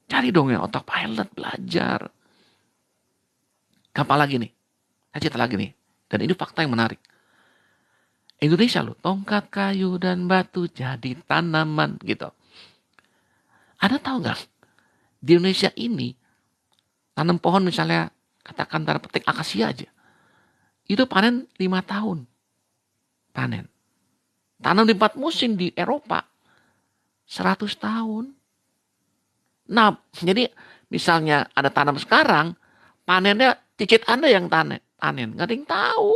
cari dong yang autopilot, belajar. Gampang lagi nih, saya cerita lagi nih, dan ini fakta yang menarik. Indonesia loh, tongkat kayu dan batu jadi tanaman gitu. Anda tahu nggak? Di Indonesia ini tanam pohon misalnya katakan tanda petik akasia aja, itu panen 5 tahun. Panen. Tanam di 4 musim di Eropa 100 tahun. Nah, jadi misalnya ada tanam sekarang, panennya cicit Anda yang panen. Nggak ada yang tahu.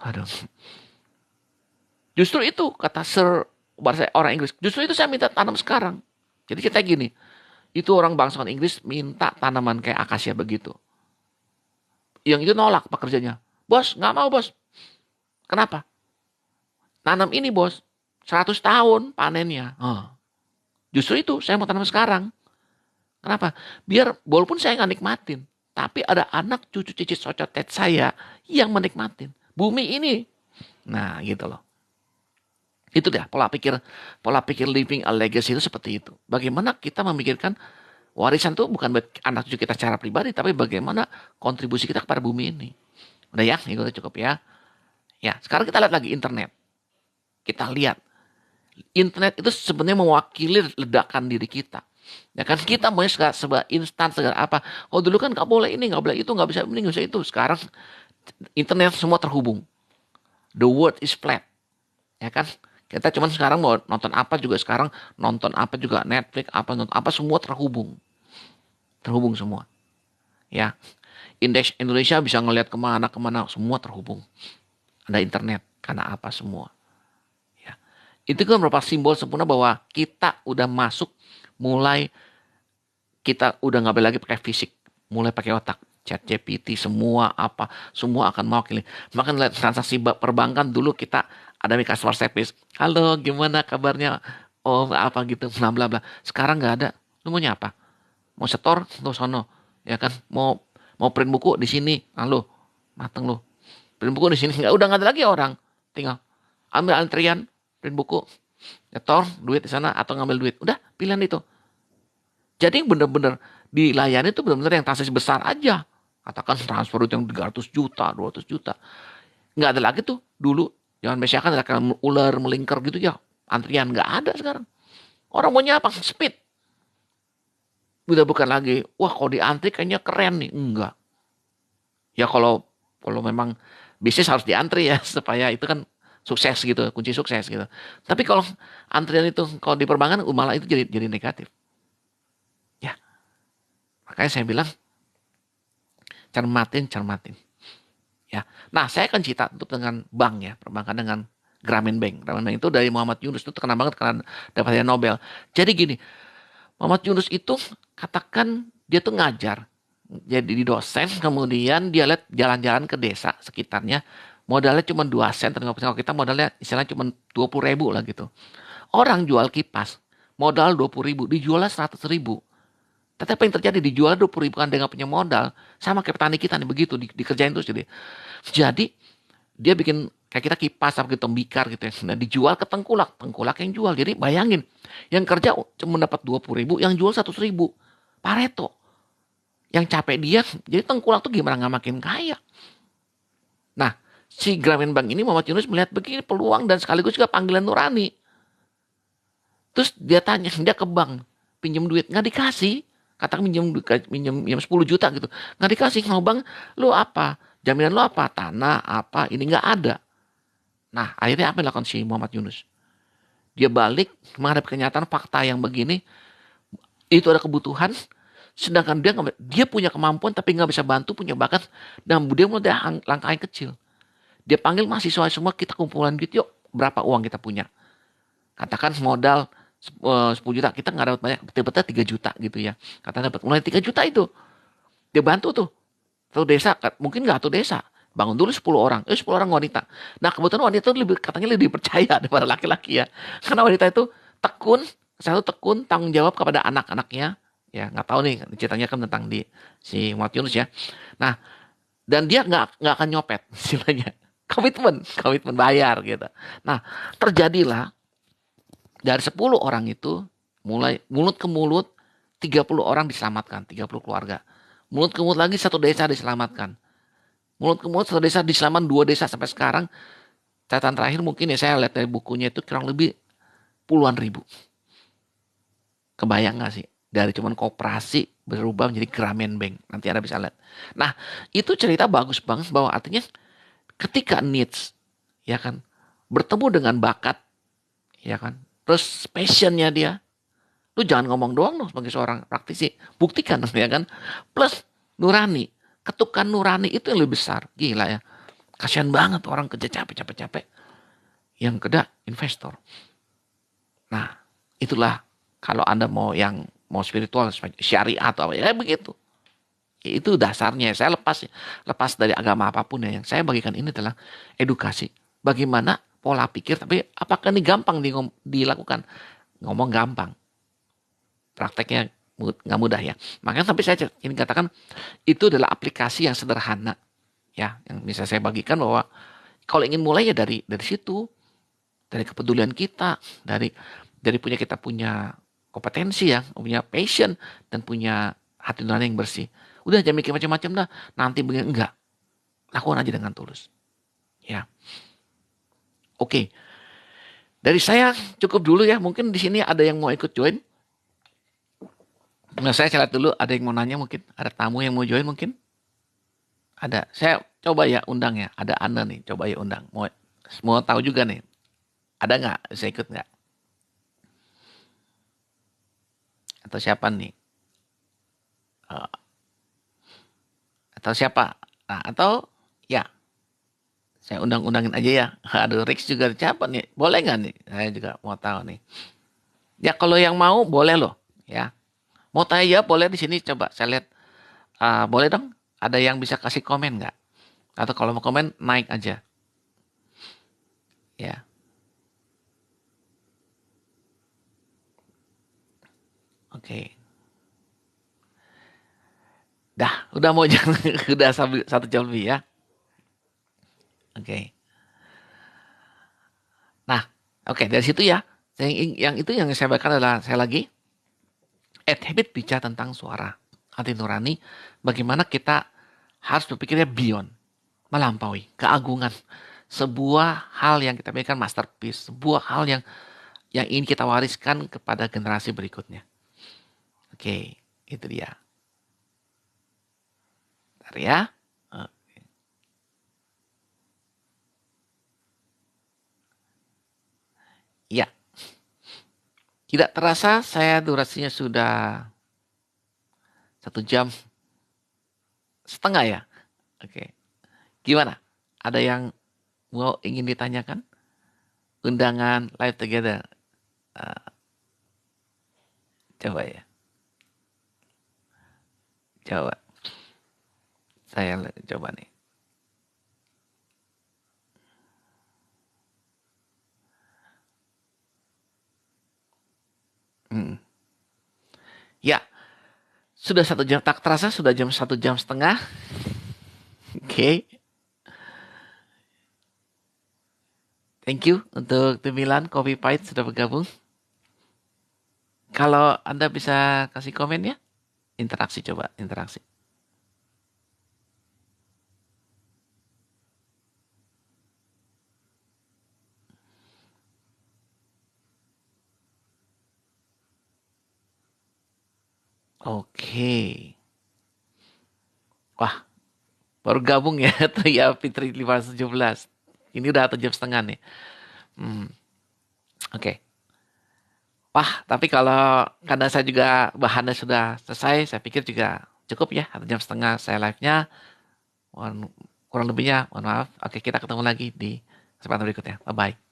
Aduh. Justru itu kata Sir bahasa orang Inggris. Justru itu saya minta tanam sekarang. Jadi kita gini, itu orang bangsawan Inggris minta tanaman kayak akasia begitu. Yang itu nolak pekerjanya. Bos, nggak mau bos. Kenapa? Tanam ini bos, 100 tahun panennya. Justru itu saya mau tanam sekarang. Kenapa? Biar walaupun saya nggak nikmatin, tapi ada anak cucu cicit socotet saya yang menikmatin bumi ini. Nah gitu loh. Itu dia pola pikir living a legacy itu seperti itu. Bagaimana kita memikirkan warisan itu bukan buat anak cucu kita secara pribadi, tapi bagaimana kontribusi kita kepada bumi ini. Udah ya, itu udah cukup ya. Ya, sekarang kita lihat lagi internet. Kita lihat internet itu sebenarnya mewakili ledakan diri kita. Ya kan kita mau segala instan segala apa. Oh dulu kan nggak boleh ini, nggak boleh itu, nggak bisa ini, nggak bisa itu. Sekarang internet semua terhubung. The world is flat. Ya kan? Kita cuman sekarang mau nonton apa juga sekarang, nonton apa juga Netflix, apa nonton apa semua terhubung. Terhubung semua. Ya. Indeks Indonesia bisa ngelihat kemana, semua terhubung. Ada internet, karena apa semua. Ya. Itu kan merupakan simbol sempurna bahwa kita udah masuk, mulai kita udah nggak boleh lagi pakai fisik, mulai pakai otak. ChatGPT semua apa, semua akan mewakili. Maka lihat transaksi perbankan dulu kita ada customer service. Halo, gimana kabarnya? Oh, apa gitu, bla bla bla. Sekarang nggak ada. Lu maunya apa? Mau setor, lu sono. Ya kan? Mau print buku di sini. Halo, mateng lu. Print buku di sini. Nggak ada lagi orang. Tinggal ambil antrian, print buku, setor, duit di sana atau ngambil duit. Udah, pilihan itu. Jadi bener-bener dilayani itu benar-benar yang transaksi besar aja. Katakan transfer itu yang 300 juta, 200 juta. Nggak ada lagi tuh dulu. Jangan biasanya kan ada ular melingkar gitu ya. Antrian nggak ada sekarang. Orang maunya apa? Speed. Udah bukan lagi, wah kalau diantri kayaknya keren nih. Enggak. Ya kalau memang bisnis harus diantri ya. Supaya itu kan sukses gitu. Kunci sukses gitu. Tapi kalau antrian itu, kalau di perbankan malah itu jadi negatif. Ya. Makanya saya bilang, cermatin. Ya. Nah, saya akan cerita untuk dengan bank ya, perbankan dengan Grameen Bank. Grameen Bank itu dari Muhammad Yunus itu terkenal banget karena dapat hadiah Nobel. Jadi gini, Muhammad Yunus itu katakan dia tuh ngajar. Jadi di dosen, kemudian dia lihat jalan-jalan ke desa sekitarnya, modalnya cuma 2 sen, kalau kita modalnya istilahnya cuma 20 ribu lah gitu. Orang jual kipas, modal 20 ribu, dijualnya 100 ribu. Tapi apa yang terjadi? Dijual 20 ribu kan dia nggak punya modal. Sama kayak petani kita nih begitu dikerjain terus jadi dia bikin kayak kita kipas apa gitu tembikar gitu ya. Nah, dijual ke tengkulak yang jual. Jadi bayangin yang kerja cuma dapat 20 ribu, yang jual 100 ribu. Pareto. Yang capek dia. Jadi tengkulak tuh gimana nggak makin kaya? Nah, si Grameen Bank ini Muhammad Yunus melihat begini peluang dan sekaligus juga panggilan nurani. Terus dia tanya, dia ke bank pinjam duit nggak dikasih. Katakan minjem 10 juta gitu. Nggak dikasih. Mau bang, lu apa? Jaminan lu apa? Tanah, apa? Ini nggak ada. Nah, akhirnya apa yang dilakukan si Muhammad Yunus? Dia balik menghadapi kenyataan fakta yang begini. Itu ada kebutuhan. Sedangkan dia punya kemampuan tapi nggak bisa bantu, punya bakat. Dan dia mulai langkah yang kecil. Dia panggil mahasiswa semua, kita kumpulan duit yuk. Berapa uang kita punya? Katakan modal 10 juta, kita nggak dapat banyak, betul-betul 3 juta gitu ya. Kata dapat mulai 3 juta itu. Dia bantu tuh. Satu desa, mungkin nggak satu desa. Bangun dulu 10 orang, 10 orang wanita. Nah kebetulan wanita itu katanya lebih percaya daripada laki-laki ya. Karena wanita itu tekun, satu tekun, tanggung jawab kepada anak-anaknya. Ya nggak tahu nih, ceritanya kan tentang di si Muhammad Yunus ya. Nah, dan dia nggak akan nyopet, istilahnya. Komitmen bayar gitu. Nah, terjadilah dari 10 orang itu, mulai mulut ke mulut, 30 orang diselamatkan, 30 keluarga. Mulut ke mulut lagi satu desa diselamatkan. Mulut ke mulut satu desa diselamatkan, 2 desa sampai sekarang. Catatan terakhir mungkin ya saya lihat dari bukunya itu kurang lebih puluhan ribu. Kebayang gak sih? Dari cuman koperasi berubah menjadi Grameen Bank. Nanti Anda bisa lihat. Nah, itu cerita bagus banget bahwa artinya ketika needs, ya kan, bertemu dengan bakat, ya kan, terus passionnya dia, lu jangan ngomong doang dong sebagai seorang praktisi, buktikan ya kan, plus nurani, ketukan nurani itu yang lebih besar, gila ya, kasihan banget orang kerja capek-capek, yang keda investor. Nah, itulah kalau Anda mau spiritual, syariah atau apa ya begitu. Itu dasarnya. Saya lepas dari agama apapun ya. Yang saya bagikan ini adalah edukasi. Bagaimana pola pikir, tapi apakah ini gampang dilakukan? Ngomong gampang. Prakteknya nggak mudah ya. Makanya sampai saya ini katakan itu adalah aplikasi yang sederhana. Ya, yang bisa saya bagikan bahwa kalau ingin mulai ya dari situ. Dari kepedulian kita, dari kita punya kompetensi ya, punya passion dan punya hati nurani yang bersih. Udah jangan mikir macam-macam dah. Nanti begini enggak. Lakukan aja dengan tulus. Ya. Oke. Dari saya cukup dulu ya. Mungkin di sini ada yang mau ikut join. Nah, saya lihat dulu ada yang mau nanya mungkin. Ada tamu yang mau join mungkin. Ada. Saya coba ya undang ya. Ada Anda nih. Coba ya undang. Mau tahu juga nih. Ada nggak? Bisa ikut nggak? Atau siapa nih? Atau siapa? Nah, atau ya saya undang-undangin aja ya. Aduh, Rix juga siapa nih? Boleh nggak nih? Saya juga mau tahu nih. Ya kalau yang mau boleh loh, ya. Mau tanya ya boleh di sini coba saya lihat. Boleh dong? Ada yang bisa kasih komen nggak? Atau kalau mau komen naik aja, ya. Oke. Dah, udah mau jam, udah 1 jam lebih ya. Oke. Nah, oke dari situ ya. Yang itu yang saya bacakan adalah saya lagi. Habit bicara tentang suara hati nurani. Bagaimana kita harus berpikirnya beyond, melampaui keagungan sebuah hal yang kita berikan masterpiece, sebuah hal yang ingin kita wariskan kepada generasi berikutnya. Oke, itu dia. Bentar ya. Ya, tidak terasa saya durasinya sudah 1 jam setengah ya. Oke, gimana? Ada yang mau ingin ditanyakan? Undangan live together. Uh, Coba ya, coba. Saya coba nih. Hmm. Ya, sudah 1 jam, tak terasa sudah 1 jam setengah. Oke, thank you untuk tim Milan Coffee Pahit sudah bergabung. Kalau Anda bisa kasih komen ya, interaksi coba, interaksi. Oke. Wah, baru gabung ya, tuh ya Fitri 517. Ini udah 1 jam setengah nih. Hmm, oke. Wah, tapi kalau karena saya juga bahannya sudah selesai, saya pikir juga cukup ya 1 jam setengah saya live-nya. Kurang lebihnya mohon maaf. Oke, kita ketemu lagi di kesempatan berikutnya. Bye-bye.